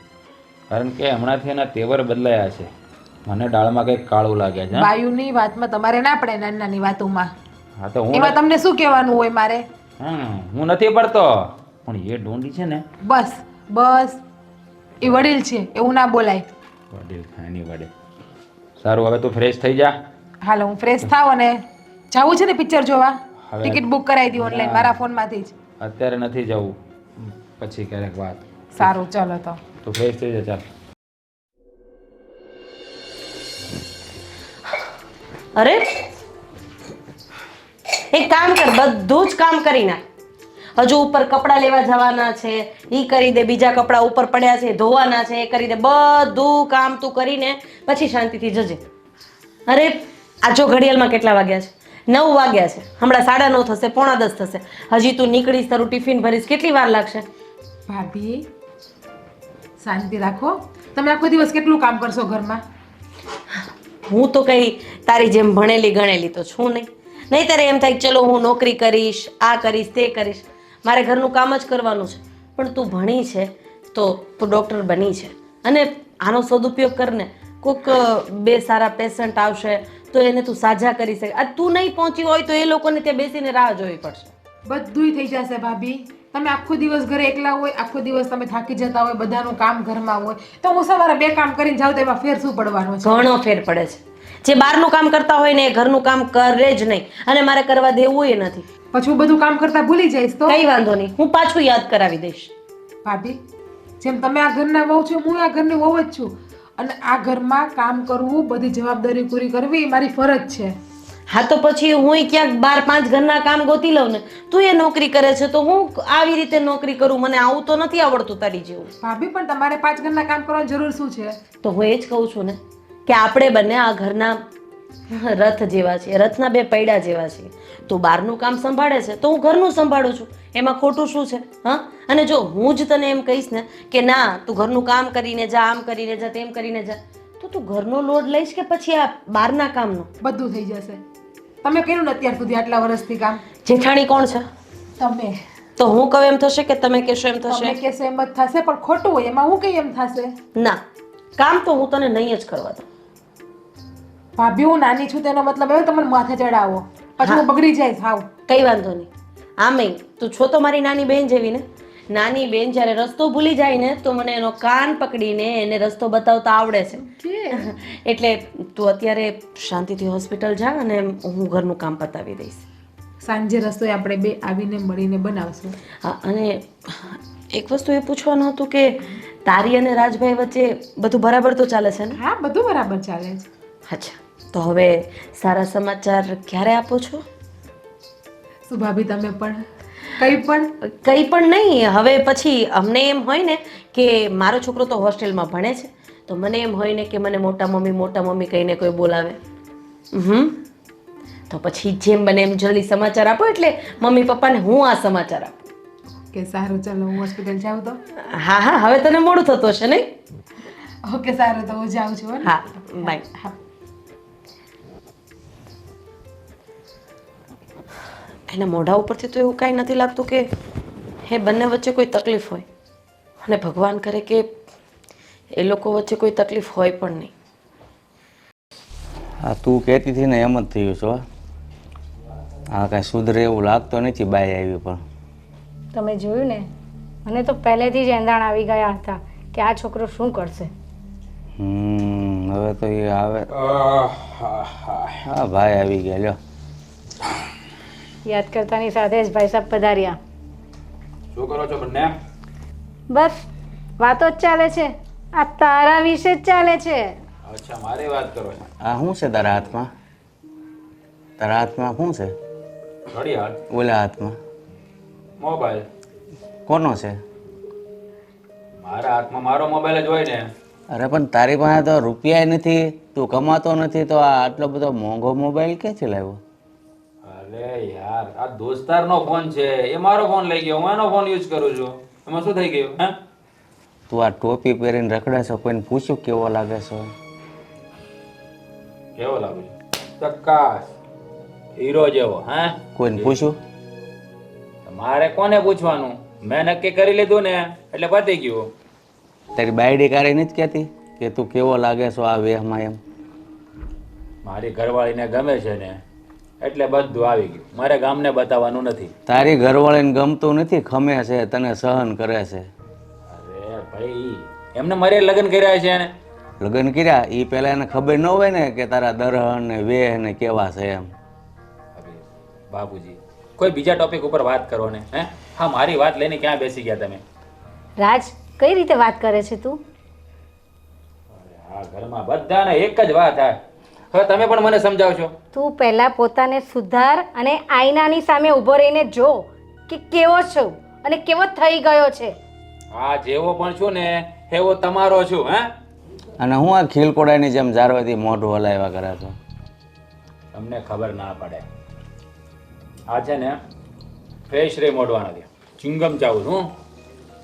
કારણ કે હમણાંથી એના તેવર બદલાયા છે. મને ડાળમાં કંઈક કાળું લાગે છે. વાયુની વાતમાં તમારે ના પડે, નાની નાની વાતોમાં. હા તો હું એમાં તમને શું કહેવાનું હોય મારે? હું નથી પડતો, પણ એ ડોંડી છે ને, બસ બસ, એ વડીલ છે એવું ના બોલાય. વડીલ ખાની વડે. સારું, હવે તું ફ્રેશ થઈ જા. હાલો હું ફ્રેશ થાવ અને જવું છે ને પિક્ચર જોવા. હવે ટિકિટ બુક કરાવી દી ઓનલાઈન ના. મારા ફોનમાંથી જ. અત્યારે નથી જવું. પછી ક્યારેક વાત. સારું ચલો તો. તો ફ્રેશ થઈ જા ચાલ. અરે એક કામ કર, બધું જ કામ કરી નાખ. હજુ ઉપર કપડાં લેવા જવાના છે, ઈ કરી દે. બીજા કપડાં ઉપર પડ્યા છે, ધોવાના છે, એ કરી દે. બધું કામ તું કરીને પછી શાંતિથી જજે. અરે આ જો ઘડિયાળમાં કેટલા વાગ્યા છે? 9 વાગ્યા છે. હમણાં 9:30 થશે, 9:45 થશે. હજી તું નીકળીશ, તારું ટિફિન ભરીશ, કેટલી વાર લાગશે? ભાભી શાંતિ રાખો. તમે આખો દિવસ કેટલું કામ કરશો ઘરમાં? હું તો કઈ તારી જેમ ભણેલી ગણેલી તો છું નહીં. નહીં ત્યારે એમ થાય કે ચલો હું નોકરી કરીશ, આ કરીશ, તે કરીશ. મારે ઘરનું કામ જ કરવાનું છે. પણ તું ભણી છે તો તું ડૉક્ટર બની છે, અને આનો સદુપયોગ કરને. કોઈક 2 સારા પેશન્ટ આવશે તો એને તું સાજા કરી શકે. આ તું નહીં પહોંચી હોય તો એ લોકોને ત્યાં બેસીને રાહ જોવી પડશે. બધુંય થઈ જશે ભાભી. તમે આખો દિવસ ઘરે એકલા હોય, આખો દિવસ તમે થાકી જતા હોય, બધાનું કામ ઘરમાં હોય, તો હું સવારે 2 કામ કરીને જાઉં તો એમાં ફેર શું પડવાનો છે? ઘણો ફેર પડે છે. જે બહારનું કામ કરતા હોય ને એ ઘરનું કામ કરે જ નહીં, અને મારે કરવા દેવું એ નથી. પછી હું બધું કામ કરતા ભૂલી જઈશ તો? કઈ વાંધો નહીં, હું પાછું યાદ કરાવી દઈશ. ભાભી જેમ તમે આ ઘરના વહુ છો, હું આ ઘરની વહુ જ છું, અને આ ઘરમાં કામ કરવું, બધી જવાબદારી પૂરી કરવી એ મારી ફરજ છે. હા તો પછી હું ક્યાંક 4-5 ઘરના કામ ગોતી લઉં ને. તું એ નોકરી કરે છે તો હું આવી રીતે નોકરી કરું? મને આવું તો નથી આવડતું તારી જેવું. ભાભી પણ તમારે 5 ઘરના કામ કરવાની જરૂર શું છે? તો હું એ જ કહું છું ને કે આપણે બંને આ ઘરના રથ જેવા છીએ, રથના 2 પૈડા જેવા છીએ. તું બહારનું કામ સંભાળે છે તો હું ઘરનું સંભાળું છું. એમાં ખોટું શું છે? હા, અને જો હું જ તને એમ કહીશ ને કે ના તું ઘરનું કામ કરીને જા, આમ કરીને જા, તેમ કરીને જા, તો તું ઘરનો લોડ લઈશ કે પછી આ બહારના કામનો? બધું થઈ જશે. તમે કર્યું ને અત્યાર સુધી આટલા વર્ષથી કામ? જેઠાણી કોણ છે? તમે. તો હું કહું એમ થશે કે તમે કહેશો એમ તમે થશે? કહેશો એમ જ થશે, પણ ખોટું હોય એમાં હું કઈ એમ થશે? ના, કામ તો હું તને નહીં જ કરવા દઉં. ભાભી હું નાની છું તેનો મતલબ એવો તમને માથે ચડાવો, પછી હું બગડી જઈશ. હાવ કઈ વાંધો નહીં. આમેય તું છો તો મારી નાની બહેન જેવી ને. નાની બેન જ્યારે રસ્તો ભૂલી જાય ને તો મને એનો કાન પકડીને એને રસ્તો બતાવતા આવડે છે. એટલે તું અત્યારે શાંતિથી હોસ્પિટલ જા અને હું ઘરનું કામ પતાવી દઈશ. સાંજે રસોઈ આપણે 2 આવીને મળીને બનાવશું. હા, અને એક વસ્તુ એ પૂછવાનું હતું કે તારી અને રાજભાઈ વચ્ચે બધું બરાબર તો ચાલે છે ને? હા, બધું બરાબર ચાલે છે. અચ્છા, તો હવે સારા સમાચાર ક્યારે આપો છો? શું ભાભી તમે પણ કંઈ પણ નહીં. હવે પછી અમને એમ હોય ને કે મારો છોકરો તો હોસ્ટેલમાં ભણે છે, તો મને એમ હોય ને કે મને મોટા મમ્મી કહીને કોઈ બોલાવે. તો પછી જેમ બને એમ જલ્દી સમાચાર આપો, એટલે મમ્મી પપ્પાને હું આ સમાચાર આપું. ઓકે સારું, ચાલો હું હોસ્પિટલ જાઉં તો? હા હા, હવે તને મોડું થતું હશે નહીં? ઓકે સારું, તો હું જાઉં છું. હા, બાય. હા. એના મોઢા ઉપરથી તો એવું કાંઈ નથી લાગતું કે એ બંને વચ્ચે કોઈ તકલીફ હોય, અને ભગવાન કરે કે એ લોકો વચ્ચે કોઈ તકલીફ હોય પણ નહીં. હા, તું કહેતી હતી ને એમ જ થયું છો. હા, કાંઈ સુધરે એવું લાગતો નથી બાઈ આવી. પણ તમે જોયું ને, મને તો પહેલેથી જ એંધાણ આવી ગયા હતા કે આ છોકરો શું કરશે. હવે તો એ આવે. હા ભાઈ આવી ગયા. લ્યો, યાદ કરતાની સાથે જ ભાઈ સાહેબ પધાર્યા. શું કરો છો બંને? બસ વાતો જ ચાલે છે, આ તારા વિશે જ ચાલે છે. અચ્છા, મારી વાત કરો છો. આ શું છે તારા હાથમાં? તારા હાથમાં શું છે? ઘડિયાળ. ઓલા હાથમાં મોબાઈલ. કોનો છે? મારા હાથમાં મારો મોબાઈલ જ હોય ને. અરે પણ તારી પાસે તો રૂપિયા નથી, તું કમાતો નથી, તો આ આટલો બધો મોંઘો મોબાઈલ ક્યાંથી લાવ્યો? અરે યાર, આ દોસ્તારનો ફોન છે, એ મારો ફોન લઈ ગયો, હું એનો ફોન યુઝ કરું છું. એમાં શું થઈ ગયું? હા, તું આ ટોપી પહેરીને રખડે છે, કોઈને પૂછ્યું કેવો લાગે છે? કેવો લાગુ છે? ચક્કાસ, હીરો જેવો. હા, કોઈને પૂછ્યું? મારે કોને પૂછવાનું? મેં નક્કી કરી લીધું ને એટલે પતી ગયું. તારી બાયડી કાઢી નથી કહેતી કે તું કેવો લાગે છો આ વેહમાં? એમ મારી ઘરવાળીને ગમે છે ને એટલે બધું આવી ગયું. મારે ગામને બતાવવાનું નથી. તારી ઘરવાળીને ગમતું નથી, ખમે છે, તને સહન કરે છે. અરે ભાઈ, એમને મારે લગ્ન કર્યા છે એને. લગ્ન કર્યા એ પહેલા એને ખબર ન હોય ને કે તારા દરહન ને વેહ ને કેવા છે એમ. બાબુજી, કોઈ બીજા ટોપિક ઉપર વાત કરો ને. હા, મારી વાત લઈને ક્યાં બેસી ગયા તમે? રાજ કઈ રીતે વાત કરે છે તું? આ ઘરમાં બધાને એક જ વાત થાય. હવે તમે પણ મને સમજાવશો. તું પહેલા પોતાને સુધાર અને આઈનાની સામે ઊભો રહીને જો કે કેવો છું અને કેવો થઈ ગયો છે. આ જેવો પણ છું ને એવો તમારો છું. હે અને હું આ ખીલકોડાની જેમ જારવાથી મોઢું હલાવ્યા કરે છો. તમને ખબર ના પડે. આ છે ને ફ્રેશ રે મોઢવા નથી. ચિંગમ ચાવું છું.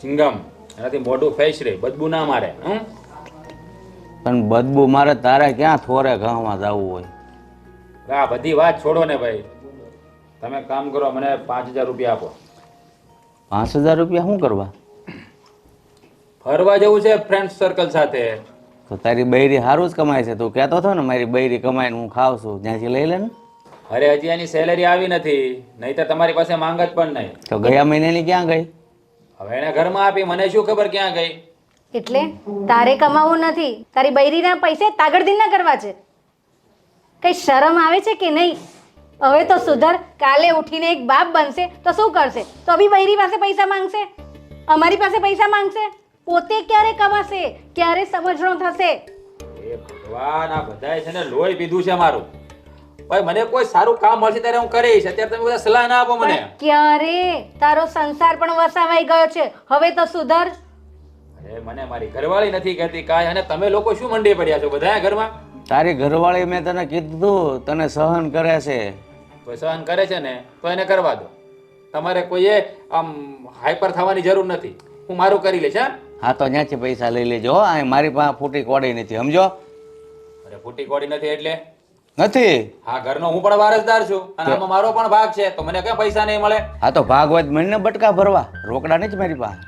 ચિંગમ એનાથી મોઢું ફ્રેશ રે, બદબુ ના મારે. પણ બદબુ મારે તારે ક્યાં થોરે ઘઉંમાં જવું હોય. આ બધી વાત છોડો ને ભાઈ. તમે કામ કરો, મને 5000 રૂપિયા આપો. 5000 રૂપિયા શું કરવા? ફરવા જવું છે ફ્રેન્ડ સર્કલ સાથે. તો તારી બૈરી સારું જ કમાય છે. તું કહેતો હતો ને મારી બૈરી કમાઈને હું ખાવ છું, ત્યાંથી લઈ લે ને. અરે હજી એની સેલેરી આવી નથી, નહીં તો તમારી પાસે માંગ જ પણ નહીં. તો ગયા મહિનાની ક્યાં ગઈ? હવે એને ઘરમાં આપી, મને શું ખબર ક્યાં ગઈ. એટલે તારે કમાવું નથી, તારી બૈરીના પૈસે તાગડધીન ના કરવા છે. કઈ શરમ આવે છે કે નહીં? હવે તો સુધર. કાલે ઉઠીને એક બાપ બનશે તો શું કરશે? તો બી બૈરી પાસે પૈસા માંગશે, અમારી પાસે પૈસા માંગશે. પોતે ક્યારે કમાશે, ક્યારે સમજણો થશે? એ ભગવાન, આ બધાએ છે ને લોહી પીધું છે મારું. ભાઈ મને કોઈ સારું કામ મળશે ત્યારે હું કરીશ. અત્યારે તમે બધા સલાહ ના આપો મને. ક્યારે તારો સંસાર પણ વસાવાઈ ગયો છે. હવે તો સુધર. અરે મને મારી ઘરવાળી નથી કહેતી કાંઈ, અને તમે લોકો શું મંડી પડ્યા છો બધા ઘરમાં? તારી ઘરવાળી મેં તને કીધું તને સહન કરે છે. કોઈ સહન કરે છે ને તો એને કરવા દો. તમારે કોઈએ આમ હાઈપર થવાની જરૂર નથી. હું મારું કરી લઈશ. હા તો ત્યાંથી પૈસા લઈ લેજો. હો, આ મારી પાસે ફૂટી કોડી નથી, સમજો? અરે ફૂટી કોડી નથી એટલે? નથી. હા, ઘરનો હું પણ વારસદાર છું અને આમાં મારો પણ ભાગ છે, તો મને ક્યાં પૈસા નહીં મળે? હા તો ભાગવત મને બટકા ભરવા, રોકડા નથી મારી પાસે.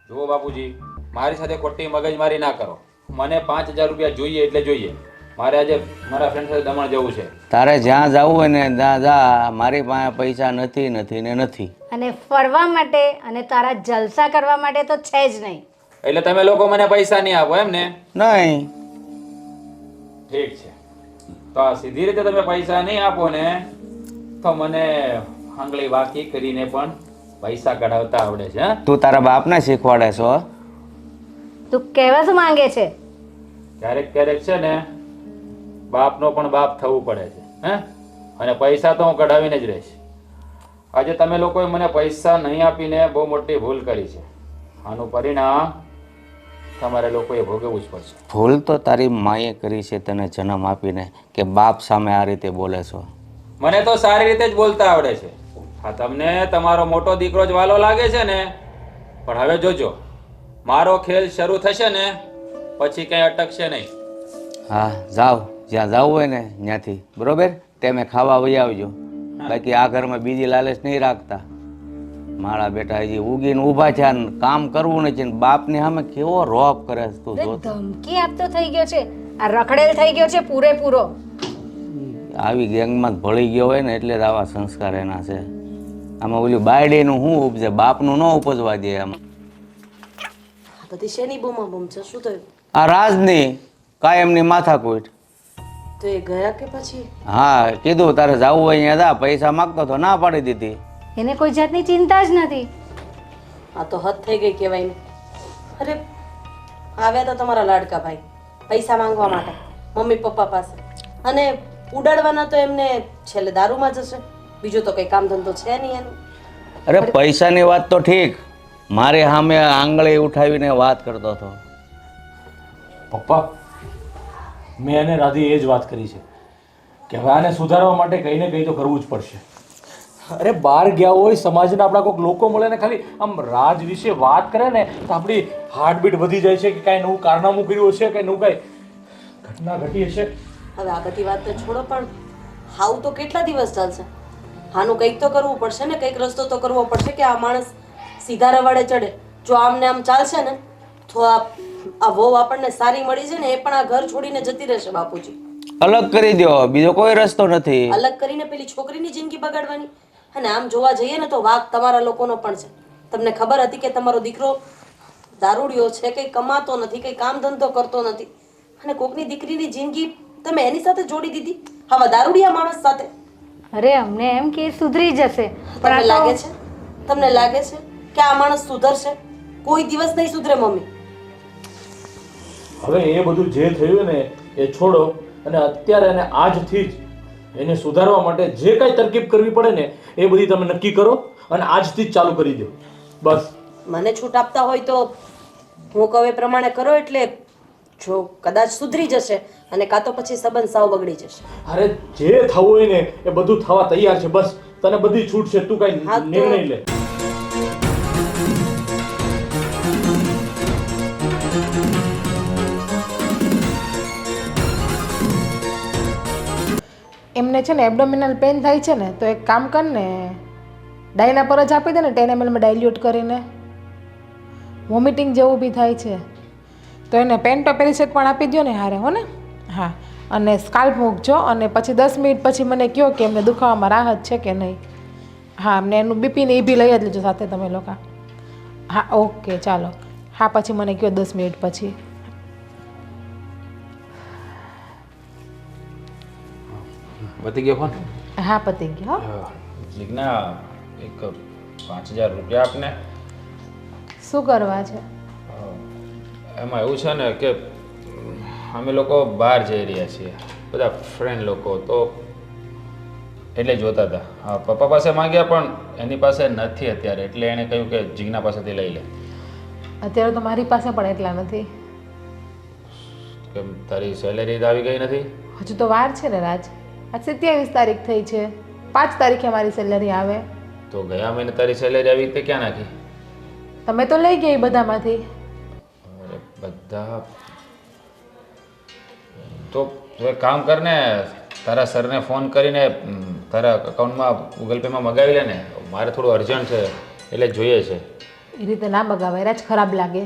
જુઓ બાપુજી, મારી સાથે ખોટી મગજમારી ના કરો. મને 5000 રૂપિયા જોઈએ એટલે જોઈએ. મારે આજે મારા ફ્રેન્ડ સાથે દમણ જવું છે. તારે જ્યાં જવું હોય ને ત્યાં જા. મારી પાસે પૈસા નથી નથી ને નથી. અને ફરવા માટે અને તારા જલસા કરવા માટે તો છે જ નહીં. એટલે તમે લોકો મને પૈસા નહીં આપો એમ ને? નહીં. ઠીક છે, તો આ સીધી રીતે તમે પૈસા નહીં આપો ને તો મને આંગળી વાકી કરીને પણ પૈસા કઢાવતા આવડે છે. તું તારા બાપને શીખવાડે છો? તું કહેવા શું માંગે છે? ક્યારેક ક્યારેક છે ને બાપનો પણ બાપ થવું પડે છે. હે, અને પૈસા તો હું કઢાવીને જ રહીશ. આજે તમે લોકોએ મને પૈસા નહીં આપીને બહુ મોટી ભૂલ કરી છે. આનું પરિણામ તમારે લોકોએ ભોગવવું જ પડશે. ભૂલ તો તારી માએ કરી છે તને જન્મ આપીને, કે બાપ સામે આ રીતે બોલે છો. મને તો સારી રીતે જ બોલતા આવડે છે. હા, તમને તમારો મોટો દીકરો જ વાલો લાગે છે ને, પણ હવે જોજો, મારો ખેલ શરૂ થશે ને પછી કંઈ અટકશે નહીં. હા, જાઓ જ્યાં જવું હોય ને ત્યાંથી, બરોબર? તમે ખાવા વહી આવજો. બાકી આ ઘરમાં બીજી લાલચ નહીં રાખતા. મારા બેટા હજી ઉગીને ઊભા છે, કામ કરવું નથી ને બાપની સામે કેવો રોપ કરે છે તું જો. ધમકી આપતો થઈ ગયો છે, આ રખડેલ થઈ ગયો છે પૂરેપૂરો. આવી ગેંગમાં ભળી ગયો હોય ને એટલે જ આવા સંસ્કાર એના છે. આમાં ઓલું બાયડીનું શું ઉપજે, બાપનું ન ઉપજવા દે. આમાં આ બધી શેની બૂમા બૂમ છે? શું થયું? આ રાજની કાયમની માથાકૂટ. તો એ ગયા કે પછી? હા, કીધું તારે જવું હોય અહીંયા જા. પૈસા માગતો તો ના પાડી દીધી. એને કોઈ જાતની ચિંતા જ નથી. આ તો હદ થઈ ગઈ કહેવાય ને. અરે આવ્યા તો તમારા લાડકા ભાઈ પૈસા માંગવા માટે મમ્મી પપ્પા પાસે, અને ઉડાડવાના તો એમને છેલ્લે દારૂમાં જશે. બીજું તો કઈ કામ ધંધો છે નહીં એનું. અરે પૈસાની વાત તો ઠીક, મારે સામે આંગળી ઉઠાવીને વાત કરતો હતો. પપ્પા, મેં એને રાધી એ જ વાત કરી છે કે હવે આને સુધારવા માટે કંઈ ને કંઈ તો કરવું જ પડશે. અરે બહાર ગયા હોય, સમાજના આપણા કોઈક લોકો મળે ને ખાલી આમ રાજ વિશે વાત કરે ને તો આપણી હાર્ટબીટ વધી જાય છે કે કાંઈ નવું કારનામું કર્યું હશે, કાંઈ નવું કાંઈ ઘટના ઘટી હશે. હવે આ બધી વાત તો છોડો, પણ હાવ તો કેટલા દિવસ ચાલશે? આનું કંઈક તો કરવું પડશે ને, કંઈક રસ્તો તો કરવો પડશે કે આ માણસ સીધા રવાડે ચડે. જો આમને આમ ચાલશે ને તો આ વહુ આપણને સારી મળી છે ને એ પણ આ ઘર છોડીને જતી રહેશે. બાપુજી, અલગ કરી દો, બીજો કોઈ રસ્તો નથી. અલગ કરીને પેલી છોકરીની જિંદગી બગાડવાની? અને આમ જોવા જઈએ ને તો વાંક તમારા લોકોનો પણ છે. તમને ખબર હતી કે તમારો દીકરો દારૂડિયો છે, કંઈ કમાતો નથી, કંઈ કામ ધંધો કરતો નથી, અને કોકની દીકરીની જિંદગી તમે એની સાથે જોડી દીધી, આવા દારૂડિયા માણસ સાથે. અરે અમને એમ કે સુધરી જશે, તમને લાગે છે કે આ માણસ સુધરશે? કોઈ દિવસ નહીં સુધરે મમ્મી. હવે એ બધું જે થયું ને એ છોડો અને અત્યારે અને આજથી જ એને સુધારવા માટે જે કાંઈ તરકીબ કરવી પડે ને એ બધી તમે નક્કી કરો અને આજથી જ ચાલુ કરી દો બસ. મને છૂટ આપતા હોય તો હું કહું એ પ્રમાણે કરો, એટલે જો કદાચ સુધરી જશે અને કાં તો પછી સંબંધ સાવ બગડી જશે. અરે જે થવું હોય ને એ બધું થવા તૈયાર છે, બસ તને બધી છૂટ છે, તું કાંઈ હા તો- નિર્ણય લે. એમને છે ને એબડોમિનલ પેન થાય છે ને, તો એક કામ કર ને, ડાયના પર જ આપી દે ને 10 ml માં ડાયલ્યુટ કરીને. વોમિટિંગ જેવું બી થાય છે તો એને પેન્ટોપેરિસેટ પણ આપી દો ને હારે, હો ને. હા, અને સ્કાલ્પ મૂકજો અને પછી 10 મિનિટ પછી મને કહો કે એમને દુખાવામાં રાહત છે કે નહીં. હા, અમને એનું બીપી ને એ બી લઈ જ લેજો સાથે તમે લોકો. હા ઓકે ચાલો. હા પછી મને કહો 10 મિનિટ પછી. પતી ગયો ફોન? હા પતી ગયો. જીજ્ઞા એક 5000 રૂપિયા આપને. શું કરવા છે? એમાં એવું છે ને કે અમે લોકો બહાર જઈ રહ્યા છીએ, બધા ફ્રેન્ડ લોકો, તો એટલે જોતા હતા. હા, પપ્પા પાસે માંગ્યા પણ એની પાસે નથી અત્યારે, એટલે એણે કહ્યું કે જીજ્ઞા પાસેથી લઈ લે. અત્યારે તો મારી પાસે પણ એટલા નથી. કેમ તારી સેલેરી આવી ગઈ નથી? હજુ તો વાર છે ને રાજ. આજ 27 તારીખ થઈ છે, 5 તારીખે મારી સેલરી આવે. તો ગયા મહિને તારી સેલેરી આવી તે ક્યાં નાખી? તમે તો લઈ ગયા એ બધામાંથી. અરે બધા તો તું એક કામ કર ને, તારા સરને ફોન કરીને તારા અકાઉન્ટમાં ગૂગલ પેમાં મગાવી લે ને. મારે થોડું અર્જન્ટ છે એટલે જોઈએ છે. એ રીતે ના મગાવાય રાજ, ખરાબ લાગે.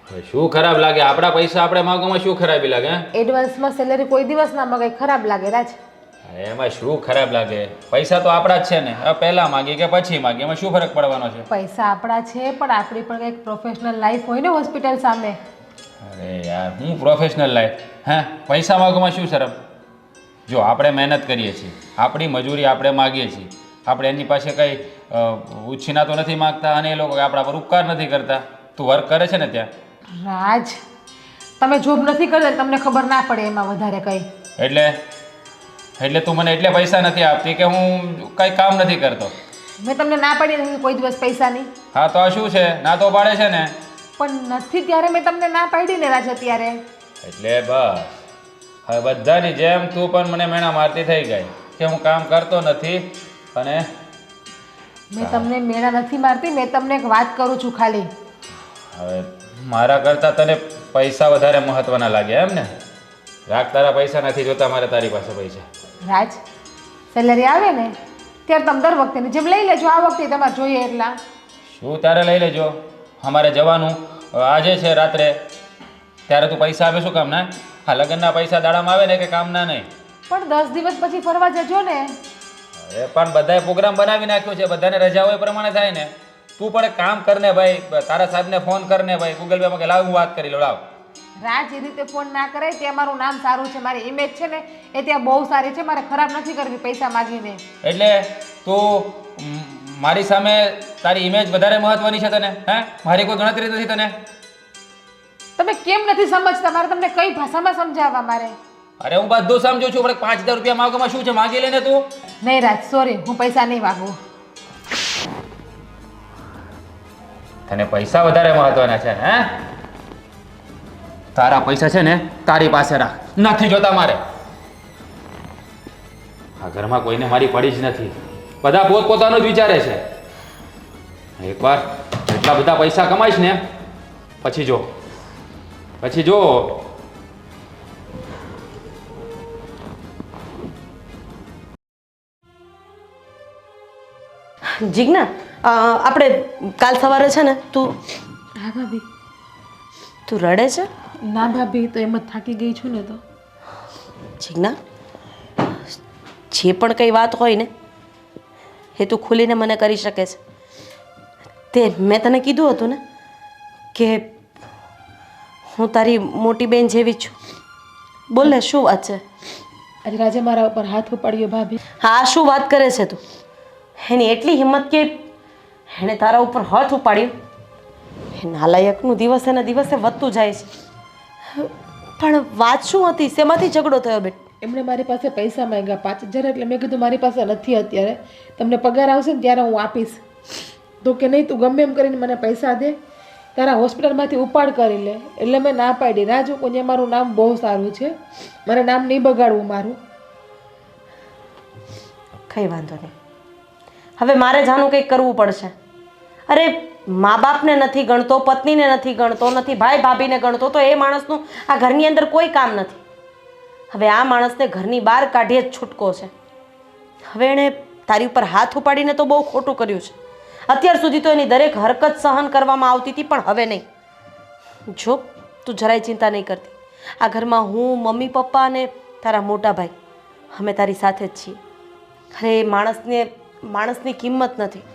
હવે શું ખરાબ લાગે? આપણા પૈસા આપણે માગવામાં શું ખરાબી લાગે? હે, એડવાન્સમાં સેલરી કોઈ દિવસ ના મગાય, ખરાબ લાગે રાજ. એમાં શું ખરાબ લાગે? પૈસા તો આપણા જ છે ને. હવે પહેલા માગીએ કે પછી માગીએ, એમાં શું ફરક પડવાનો છે? પૈસા આપણા છે પણ આપણી પણ કંઈક પ્રોફેશનલ લાઈફ હોય ને હોસ્પિટલ સામે. અરે યાર, હું પ્રોફેશનલ લાઈફ? હે, પૈસા માગવામાં શું શરમ? જો આપણે મહેનત કરીએ છીએ, આપણી મજૂરી આપણે માગીએ છીએ, આપણે એની પાસે કંઈ ઉછીના તો નથી માગતા અને એ લોકો આપણા પર ઉપકાર નથી કરતા. તું વર્ક કરે છે ને ત્યાં. રાજ તમે જોબ નથી કરતા, તમને ખબર ના પડે એમાં વધારે કંઈ. એટલે તું મને એટલે પૈસા નથી આપતી કે હું કંઈ કામ નથી કરતો? મેં તમને ના પાડી નથી કોઈ દિવસ પૈસાની. હા તો આ શું છે? ના તો પાડે છે ને. પણ નથી ત્યારે મેં તમને ના પાડી ને રાજ અત્યારે. એટલે બસ હવે બધાની જેમ તું પણ મને મેણા મારતી થઈ ગઈ કે હું કામ કરતો નથી. અને મેં તમને મેળા નથી મારતી, મેં તમને એક વાત કરું છું ખાલી. હવે મારા કરતાં તને પૈસા વધારે મહત્વના લાગ્યા એમ ને? રાખ, તારા પૈસા નથી જોતા મારે તારી પાસે પૈસા. રાજ સેલરી આવે ને ત્યારે તમે દર વખતેની જેમ લઈ લેજો, આ વખતે તમારે જોઈએ એટલા. શું તારે લઈ લેજો? અમારે જવાનું આજે છે રાત્રે, ત્યારે તું પૈસા આપે શું કામ ના? હા, લગ્નના પૈસા દાડામાં આવે ને કે કામના નહીં? પણ 10 દિવસ પછી ફરવા જજો ને. અરે પણ બધાએ પ્રોગ્રામ બનાવી નાખ્યો છે, બધાને રજાઓ એ પ્રમાણે થાય ને. તું પણ એક કામ કરને ભાઈ, તારા સાહેબને ફોન કરને ભાઈ, ગૂગલ પેમાં કે લાવ હું વાત કરી લો, લાવ. રાજ એ રીતે ફોન ના કરાય, ત્યાં મારું નામ સારું છે, મારી ઇમેજ છે ને એ ત્યાં બહુ સારી છે, મારે ખરાબ નથી કરવી પૈસા માગીને. એટલે તું મારી સામે તારી ઇમેજ વધારે મહત્વની છે તને? હે, મારી કોઈ ગણતરી નથી તને? તમે કેમ નથી સમજતા? મારે તમને કઈ ભાષામાં સમજાવવા મારે? અરે હું બધું સમજુ છું, પણ 5000 રૂપિયા માગવામાં શું છે? માગી લેને તું. નહીં રાજ સોરી, હું પૈસા નહીં માગું. તને પૈસા વધારે મહત્વના છે હે? તારા પૈસા છે ને તારી પાસે રાખ, નથી જોતા મારે. આ ઘરમાં કોઈને મારી પડી જ નથી, બધા પોતપોતાનું જ વિચારે છે. એકવાર એટલા બધા પૈસા કમાઈશ ને પછી જો. જીજ્ઞા, આપણે કાલ સવારે છે ને તું હા ભાભી. તું રડે છે? ના ભાભી, તો એમ જ થાકી ગઈ છું ને. તો જીજ્ઞા, જે પણ કંઈ વાત હોય ને એ તું ખુલીને મને કરી શકે છે. તે મેં તને કીધું હતું ને કે હું તારી મોટી બેન જેવી જ છું. બોલ ને, શું વાત છે? આજે રાજે મારા ઉપર હાથ ઉપાડ્યો ભાભી. હા, શું વાત કરે છે તું? એની એટલી હિંમત કે એણે તારા ઉપર હાથ ઉપાડ્યો? એ નાલાયકનું દિવસે ને દિવસે વધતું જાય છે. પણ વાત શું હતી? શેમાંથી ઝઘડો થયો બેટ? એમણે મારી પાસે પૈસા માંગ્યા 5000, એટલે મેં કીધું મારી પાસે નથી અત્યારે, તમને પગાર આવશે ને ત્યારે હું આપીશ. તો કે નહીં, તું ગમે એમ કરીને મને પૈસા દે, તારા હોસ્પિટલમાંથી ઉપાડ કરી લે. એટલે મેં ના પાડી. રાજુ કોને મારું નામ બહુ સારું છે, મારે નામ નહીં બગાડવું મારું. કંઈ વાંધો નહીં, હવે મારે જાનું કંઈક કરવું પડશે. અરે મા બાપને નથી ગણતો, પત્નીને નથી ગણતો, નથી ભાઈ ભાભીને ગણતો, તો એ માણસનું આ ઘરની અંદર કોઈ કામ નથી. હવે આ માણસને ઘરની બહાર કાઢીએ જ છૂટકો છે. હવે એણે તારી ઉપર હાથ ઉપાડીને તો બહુ ખોટું કર્યું છે. અત્યાર સુધી તો એની દરેક હરકત સહન કરવામાં આવતી હતી, પણ હવે નહીં. જો તું જરાય ચિંતા નહીં કરતી, આ ઘરમાં હું, મમ્મી પપ્પા અને તારા મોટા ભાઈ અમે તારી સાથે જ છીએ. અરે માણસની કિંમત નથી,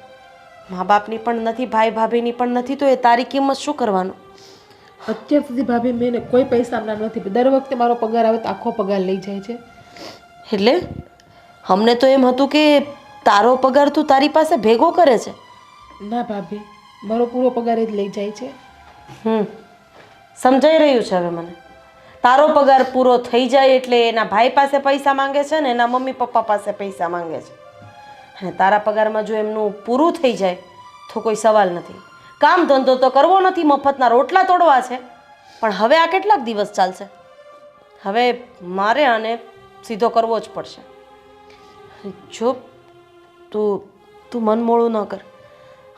મા બાપની પણ નથી, ભાઈ ભાભીની પણ નથી, તો એ તારી કિંમત શું કરવાનું? અત્યાર સુધી ભાભી મેં એને કોઈ પૈસા આમના નથી. દર વખતે મારો પગાર આવે તો આખો પગાર લઈ જાય છે. એટલે અમને તો એમ હતું કે તારો પગાર તું તારી પાસે ભેગો કરે છે. ના ભાભી, મારો પૂરો પગાર જ લઈ જાય છે. સમજાઈ રહ્યું છે હવે મને. તારો પગાર પૂરો થઈ જાય એટલે એના ભાઈ પાસે પૈસા માંગે છે ને એના મમ્મી પપ્પા પાસે પૈસા માંગે છે. અને તારા પગારમાં જો એમનું પૂરું થઈ જાય તો કોઈ સવાલ નથી. કામ ધંધો તો કરવો નથી, મફતના રોટલા તોડવા છે. પણ હવે આ કેટલાક દિવસ ચાલશે? હવે મારે આને સીધો કરવો જ પડશે. જો તું મન મોડું ન કર,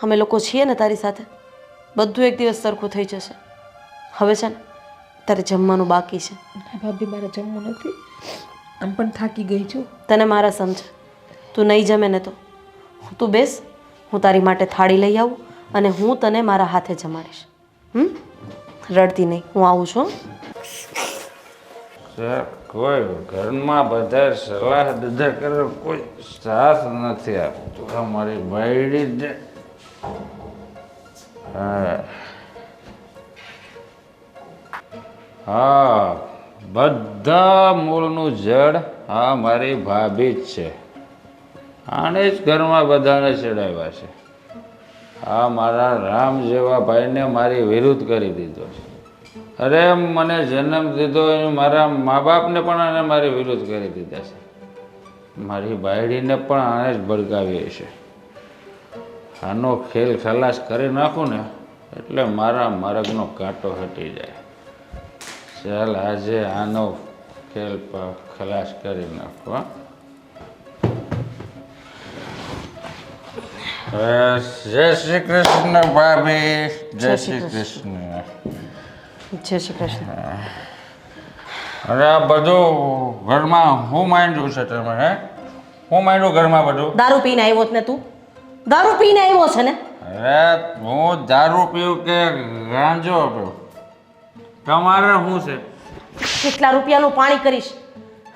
અમે લોકો છીએ ને તારી સાથે, બધું એક દિવસ સરખું થઈ જશે. હવે છે ને તારે જમવાનું બાકી છે. ના ભાભી, મારે જમવું નથી, આમ પણ થાકી ગઈ છું. તને મારા સમજ, તું નહીં જમે ને તો તું બેસ, હું તારી માટે થાળી લઈ આવું અને હું તને મારા હાથે જમાડીશ. રડતી નહીં, હું આવું છું. કોઈ ઘરમાં બધા સલાહ દીધા કરે, કોઈ સાથ નથી આપતું. અમારી બાયડી જ હા, બધા મૂળનું જડ હા મારી ભાભી જ છે. આને જ ઘરમાં બધાને ચડાવ્યા છે. આ મારા રામ જેવા ભાઈને મારી વિરુદ્ધ કરી દીધો છે. અરે મને જન્મ દીધો એ મારા મા બાપને પણ આને મારી વિરુદ્ધ કરી દીધા છે. મારી બાયડીને પણ આને જ ભડકાવી છે. આનો ખેલ ખલાસ કરી નાખું ને એટલે મારા મરગનો કાંટો હટી જાય. ચાલ આજે આનો ખેલ ખલાસ કરી નાખો. જય શ્રી કૃષ્ણ ભાભી. જય શ્રી કૃષ્ણ. જય શ્રી કૃષ્ણ. અરે આ બધું ઘરમાં હું માંડ્યું છે તમે? હે, હું માંડ્યું ઘરમાં બધું? દારૂ પીને આવ્યો ને તું? દારૂ પીને આવ્યો છે ને? અરે હું દારૂ પીવું કે ગાંજો પીવું, તમારે શું છે? કેટલા રૂપિયાનું પાણી કરીશ?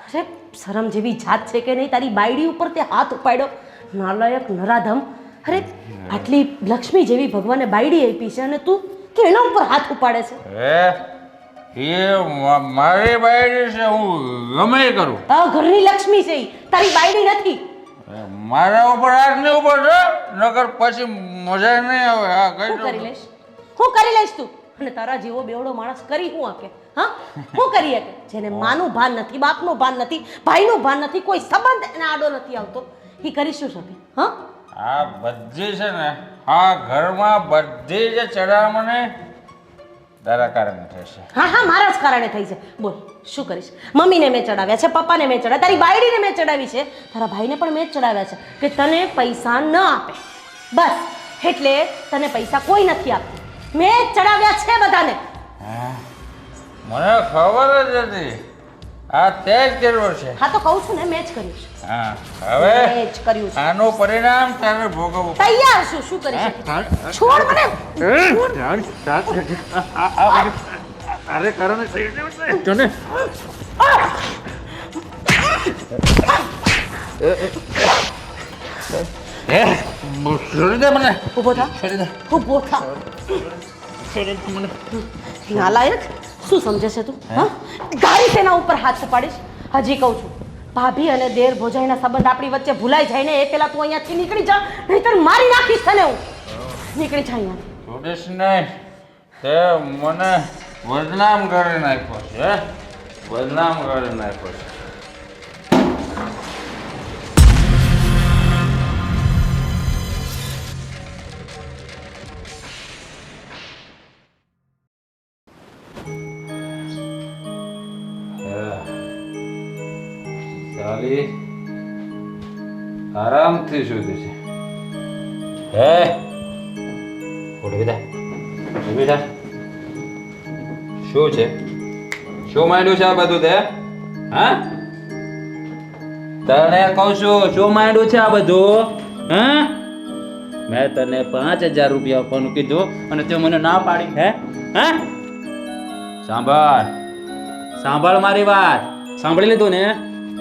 અરે શરમ જેવી જાત છે કે નહીં? તારી બાયડી ઉપર તે હાથ ઉપાડ્યો, નાલાયક નરાધમ. અરે આટલી લક્ષ્મી જેવી ભગવાને બાયડી આપી છે અને તું એના ઉપર હાથ ઉપાડે છે. એ મારી બાયડી છે, હું ગમે એ કરું. આ ઘરની લક્ષ્મી છે, તારી બાયડી નથી. મારા ઉપર હાથ નહીં ઉપર છે, નકર પછી મજા નહીં આવે. આ કઈ શું કરી લઈશ? હું કરી લઈશ તું? અને તારા જેવો બેવડો માણસ કરી હું શકે? હા, હું કરી શકે? જેને માનું ભાન નથી, બાપનું ભાન નથી, ભાઈનું ભાન નથી, કોઈ સંબંધ એને આડો નથી આવતો, એ કરી શું શકે? હા, આ બધી છે ને, આ ઘરમાં બધી જે ચડામણે તારા કારણે થશે. હા હા, મારા જ કારણે થઈ છે. બોલ શું કરીશ? મમ્મીને મેં ચડાવ્યા છે, પપ્પાને મેં ચડાવ્યા, તારી બાયડીને મેં ચડાવી છે, તારા ભાઈને પણ મેં જ ચડાવ્યા છે કે તને પૈસા ન આપે. બસ એટલે તને પૈસા કોઈ નથી આપતું. મેં જ ચડાવ્યા છે બધાને. મને ખબર જ હતી આ તે જ કર્યો છે. હા તો કહું છું ને, મેં જ કર્યું છે. હા, હવે મેં જ કર્યું છે. આનું પરિણામ તારે ભોગવવું. તૈયાર છું, શું કરી શકે? છોડ મને. અરે કારણ તને છોડી દે મને. ઊભો થા, છોડી દે. ઊભો થા. છોડી દે મને. નાલાયક, શું સમજે છે તું? હા, ગાડી તેના ઉપર હાથ ઉપાડીશ. હજી કહું છું, ભાભી અને દેર ભોજાઈના સંબંધ આપણી વચ્ચે ભૂલાઈ જાય ને એ પેલા તું અહીંયાથી નીકળી જા, નહીંતર મારી નાખીશ તને હું. નીકળી જા અહીંયાથી. છોડીશ નહીં. તે મને બદનામ કરી નાખ્યો છે બદનામ કરી નાખ્યો છે સાલી આરામથી સુધી છે હે ઉઠી જા ઉભી થા શું છે શું માંડ્યું છે આ બધું તે હા તને કહું છું શું માંડ્યું છે આ બધું હા મેં તને 5000 રૂપિયા આપવાનું કીધું અને તે મને ના પાડી હે હા સાંભળ મારી વાત સાંભળી લીધું ને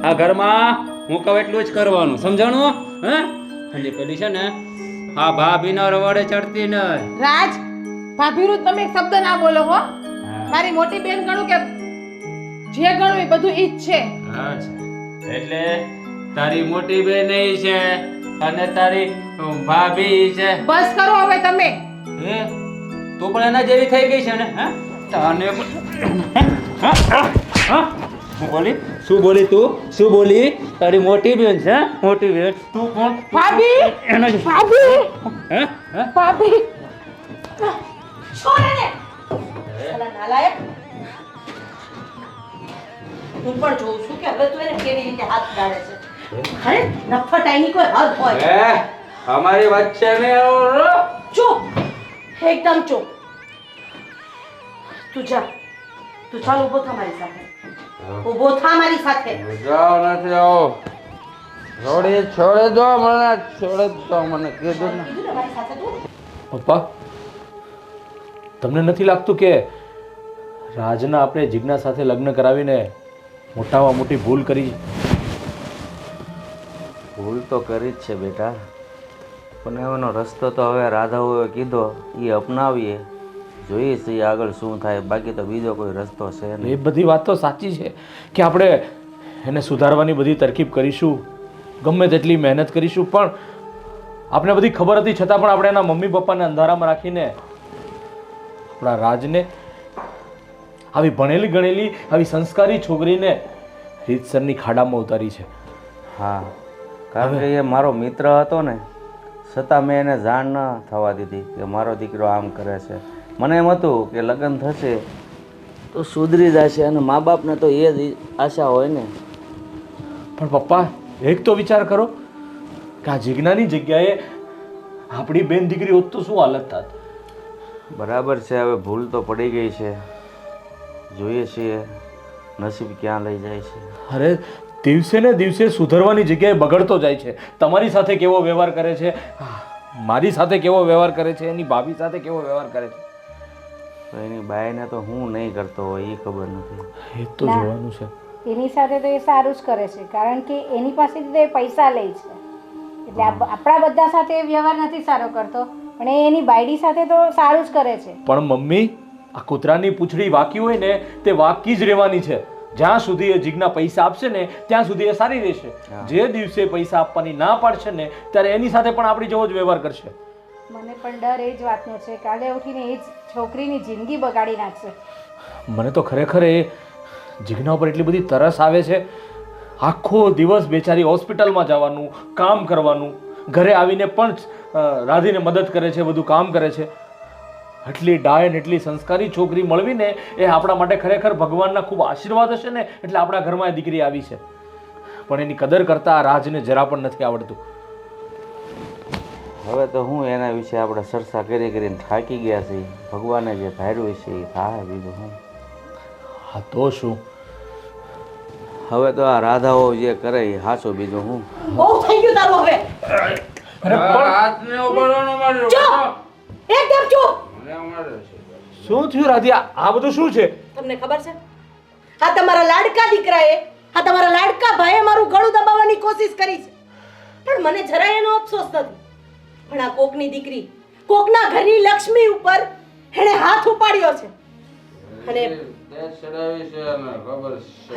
આ ઘરમાં હું કહું એટલું જ કરવાનું સમજાણું હા અને પેલી છે ને આ ભાભીનો રવાડે ચડતી નહીં રાજ ભાભીનું તમે એક શબ્દ ના બોલો હો મારી મોટી બેન ગણું કે જે ગણું એ બધું ઈ જ છે અચ્છા એટલે તારી મોટી બેન ઈ છે અને તારી ભાભી છે બસ કરો હવે તમે હે તું પણ એના જેવી થઈ ગઈ છે ને હા તને શું બોલી તું શું બોલી તારી મોટી બેન છે મોટી બેન તું કોણ ભાભી એના ભાભી હે ભાભી છોડ એને સાલા નાલાયક હું પણ જોઉં છું કે હવે તું એને કેવી રીતે હાથ ડાળે છે અરે નફટાઈની કોઈ હદ હોય હે અમારી વચ્ચે ને ચૂપ એકદમ ચૂપ તું જા તું ચાલ ઊભો થા મારી સાથે ઊભો થા મારી સાથે જાઓ નથી આવો છોડે દો મને કીધું ને કીધું ને મારી સાથે તું પપ્પા તમને નથી લાગતું કે રાજના આપણે જીજ્ઞા સાથે લગ્ન કરાવીને મોટામાં મોટી ભૂલ કરી ભૂલ તો કરી જ છે બેટા પણ એનો રસ્તો તો હવે રાધાઓએ કીધો એ અપનાવીએ જોઈએ છીએ આગળ શું થાય બાકી તો બીજો કોઈ રસ્તો છે નહીં એ બધી વાત તો સાચી છે કે આપણે એને સુધારવાની બધી તરકીબ કરીશું ગમે તેટલી મહેનત કરીશું પણ આપણે બધી ખબર હતી છતાં પણ આપણે એના મમ્મી પપ્પાને અંધારામાં રાખીને આપણા રાજને આવી ભણેલી ગણેલી આવી સંસ્કારી છોકરીને રીતસરની ખાડામાં ઉતારી છે હા કારણ કે એ મારો મિત્ર હતો ને છતાં મેં એને જાણ ન થવા દીધી કે મારો દીકરો આમ કરે છે મને એમ હતું કે લગ્ન થશે તો સુધરી જશે અને મા બાપને તો એ જ આશા હોય ને પણ પપ્પા એક તો વિચાર કરો કે આ જીજ્ઞાની જગ્યાએ આપણી બેન દીકરી હોત તો શું હાલત થાત બરાબર છે હવે ભૂલ તો પડી ગઈ છે જોઈએ છીએ નસીબ ક્યાં લઈ જાય છે અરે દિવસે ને દિવસે સુધરવાની જગ્યાએ બગડતો જાય છે તમારી સાથે કેવો વ્યવહાર કરે છે મારી સાથે કેવો વ્યવહાર કરે છે એની ભાભી સાથે કેવો વ્યવહાર કરે છે તો એની બાઈને તો હું નહીં કરતો હોય એ ખબર નથી એ તો ના. જોવાનું છે એની સાથે તો એ સારું જ કરે છે કારણ કે એની પાસેથી તો એ પૈસા લે છે એટલે આપણા બધા સાથે એ વ્યવહાર નથી સારો કરતો પણ એ એની બાયડી સાથે તો સારું જ કરે છે પણ મમ્મી આ કૂતરાની પૂંછડી વાકી હોય ને તે વાકી જ રહેવાની છે જ્યાં સુધી એ જીજ્ઞા પૈસા આપશે ને ત્યાં સુધી એ સારી રહેશે જે દિવસે પૈસા આપવાની ના પાડશે ને ત્યારે એની સાથે પણ આપણી જેવો જ વ્યવહાર કરશે મને પણ ડર એ જ વાતનો છે કાલે ઉઠીને એ જ છોકરીની જિંદગી બગાડી નાખશે મને તો ખરેખર એ જીજ્ઞા ઉપર એટલી બધી તરસ આવે છે આખો દિવસ બેચારી હોસ્પિટલમાં જવાનું કામ કરવાનું ઘરે આવીને પણ રાધીને મદદ કરે છે બધું કામ કરે છે એટલી ડાયન એટલી સંસ્કારી છોકરી મળવી ને એ આપણા માટે ખરેખર ભગવાનના ખૂબ આશીર્વાદ હશે ને એટલે આપણા ઘરમાં એ દીકરી આવી છે પણ એની કદર કરતા આ રાજને જરા પણ નથી આવડતું હવે તો હું એના વિશે આપણે ચર્ચા કરીને થાકી ગયા છીએ ભગવાને જે ધાર્યું છે એ થાય બીજું હું હા તો શું હવે તો આ રાધાઓ જે કરે એ હાચો બીજું હું બહુ થઈ ગયું તારું હવે એકદમ ચૂપ શું થયું રાધી આ બધું શું છે તમને ખબર છે આ તમારા લાડકા દીકરાએ આ તમારા લાડકા ભાઈએ મારું ગળું દબાવવાની કોશિશ કરી છે પણ મને જરાય એનો અફસોસ નથી પણ આ કોકની દીકરી કોકના ઘરની લક્ષ્મી ઉપર એણે હાથ ઉપાડ્યો છે અને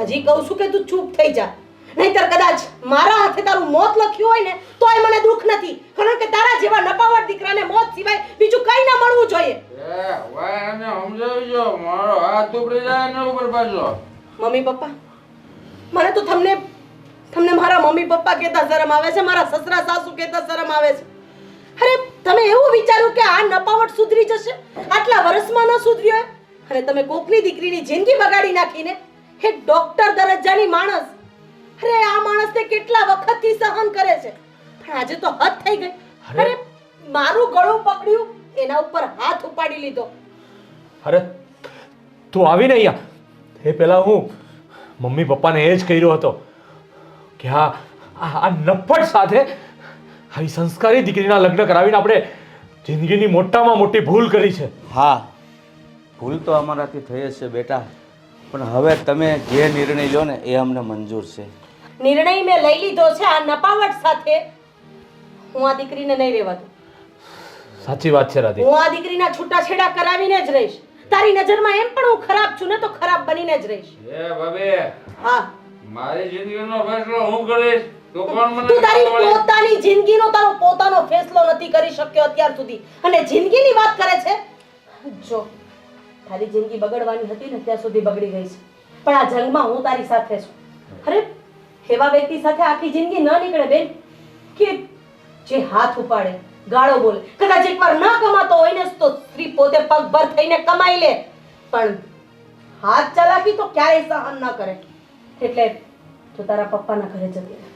હજી કહું છું કે તું ચૂપ થઈ જા નહીતર કદાચ મારા હાથે તારું મોત લખ્યું હોય ને તોય મને દુઃખ નથી કારણ કે તારા જેવા નપાવર દીકરાને મોત સિવાય બીજું કંઈ ના મળવું જોઈએ જો મારો હાથ ઉપડી જાય ને ઉપર પાછો. મમ્મી પપ્પા મને તો તમને મારા મમ્મી પપ્પા કહેતા શરમ આવે છે, મારા સસરા સાસુ કહેતા શરમ આવે છે. અરે તમે એવું વિચાર્યું કે આ નપાવટ સુધરી જશે? આટલા વર્ષમાં ન સુધર્યો હોય? અને તમે કોકની દીકરીની જિંદગી બગાડી નાખીને એક ડોક્ટર દરજ્જાની માણસ, અરે આ માણસને કેટલા વખતથી સહન કરે છે, પણ આજે તો હદ થઈ ગઈ. અરે મારું ગળું પકડ્યું, એના ઉપર હાથ ઉપાડી લીધો. અરે તું આવીને અહીંયા એ પહેલા હું મમ્મી પપ્પાને એ જ કહ્યો હતો કે આ નફ્ફટ સાથે આવી સંસ્કારી દીકરીના લગ્ન કરાવીને આપણે જિંદગીની મોટામાં મોટી ભૂલ કરી છે. હા, ભૂલ તો અમારાથી થઈ જ છે બેટા, પણ હવે તમે જે નિર્ણય લો ને એ અમને મંજૂર છે. નિર્ણય મેં લઈ લીધો છે. આ નપાવટ સાથે હું આ દીકરીને નહીં રહેવા દઉં. સાચી વાત છે રાધી. હું આ દીકરીના છૂટાછેડા કરાવીને જ રહીશ. તારી નજરમાં એમ પણ હું ખરાબ છું ને, તો ખરાબ બનીને જ રહીશ. એ ભાભી, હા, મારી જિંદગીનો ફેસલો હું કરીશ. તું કોણ મને તું તારી કરવા વાળી? પોતાની જિંદગીનો તારો પોતાનો ફેસલો નથી કરી શક્યો અત્યાર સુધી, અને જિંદગીની વાત કરે છે. જો તારી જિંદગી બગડવાની હતી ને ત્યાં સુધી બગડી ગઈ છે, પણ આ જંગમાં હું તારી સાથે છું. અરે એવા વ્યક્તિ સાથે આખી જિંદગી ન નીકળે બેન, કે જે હાથ ઉપાડે, ગાળો બોલે. કદાચ એકવાર ન કમાતો હોય ને તો સ્ત્રી પોતે પગભર થઈને કમાઈ લે, પણ હાથ ચલાકી તો ક્યારેય સહન ન કરે. એટલે તું તારા પપ્પાના ઘરે જતી રહે.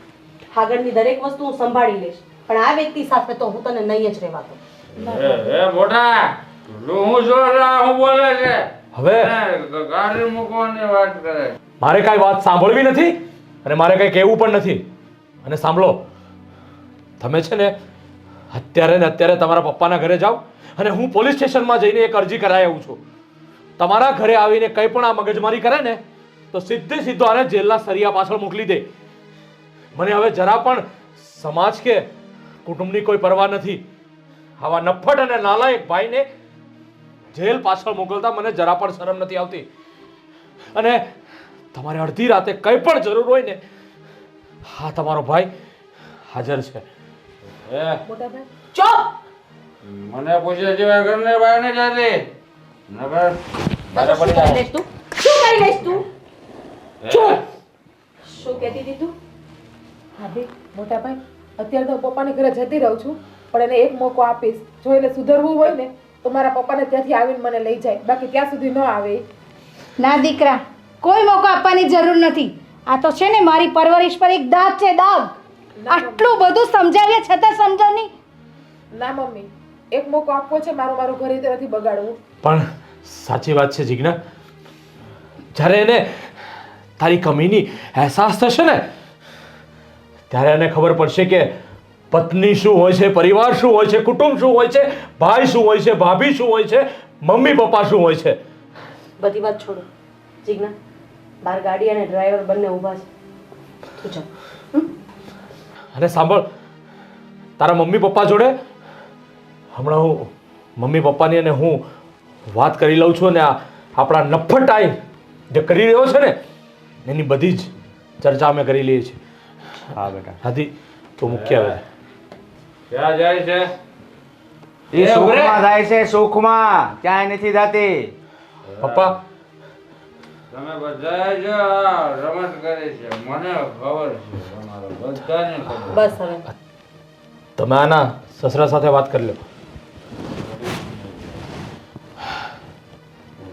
આગળની દરેક વસ્તુ હું સંભાળી લઈશ, પણ આ વ્યક્તિ સાથે તો હું તને નહીં જ રહેવા દઉં. એ મોટા, હું જોરા હું બોલે છે. હવે ગાડી મૂકવાની વાત કરે. મારે કાંઈ વાત સાંભળવી નથી અને મારે કંઈ કહેવું પણ નથી. અને સાંભળો, તમે છે ને અત્યારે ને અત્યારે તમારા પપ્પાના ઘરે જાઓ, અને હું પોલીસ સ્ટેશનમાં જઈને એક અરજી કરાવી આવું છું. તમારા ઘરે આવીને કંઈ પણ આ મગજમારી કરે ને તો સીધો આને જેલના સરિયા પાછળ મોકલી દે. મને હવે જરા પણ સમાજ કે કુટુંબની કોઈ પરવા નથી. આવા નફ્ફટ અને નાલાયક ભાઈને જેલ પાછળ મોકલતા મને જરા પણ શરમ નથી આવતી. અને તમારે અડધી રાતે કંઈ પણ જરૂર હોય ને, હા તમારો ભાઈ હાજર છે. મોટા ભાઈ ચૂપ. મને પૂછે જેવા ઘરને બહાર ને જાતે નગર શું કરી લઈશ તું? શું કરી લઈશ તું? ચૂપ. શું કહેતી હતી તું? ભાભી, મોટા ભાઈ, અત્યારે તો પપ્પાને ઘરે જતી રહું છું, પણ એને એક મોકો આપીશ. જો એને સુધરવું હોય ને તો મારા પપ્પાને ત્યાંથી આવીને મને લઈ જાય, બાકી ત્યાં સુધી ન આવે. ના દીકરા, કોઈ મોકો આપવાની જરૂર નથી. આ તો છે ને મારી પરવરિશ પર એક દાગ છે, દાગ. આટલું બધું સમજાવ્યા છતાં સમજો નહીં. ના મમ્મી, એક મોકો આપવો છે, મારું ઘર રીતે નથી બગાડવું. પણ સાચી વાત છે જીજ્ઞા, જ્યારે એને તારી કમીની અહેસાસ થશે ને ત્યારે એને ખબર પડશે કે પત્ની શું હોય છે, પરિવાર શું હોય છે, કુટુંબ શું હોય છે, ભાઈ શું હોય છે, ભાભી શું હોય છે, મમ્મી પપ્પા શું હોય છે. બધી વાત છોડો જીજ્ઞા, બહાર ગાડી અને ડ્રાઈવર બંને ઊભા છે, તું જા. અને સાંભળ, તારા મમ્મી પપ્પા જોડે હમણાં હું મમ્મી પપ્પાની અને હું વાત કરી લઉં છું, અને આપણા નફ્ફટાઈ જે કરી રહ્યો છે ને એની બધી જ ચર્ચા અમે કરી લઈએ છીએ. હા બેટા. હાથી તો મુખ્ય આવે ક્યાં જાય છે? એ સુખમાં જાય છે, સુખમાં, ક્યાંય નથી જાતી. પપ્પા. તમે બધા જ આ રમત કરે છે, મને ખબર છે, તમારો બધાને ખબર. બસ હવે તમે આના સસરા સાથે વાત કરી લો.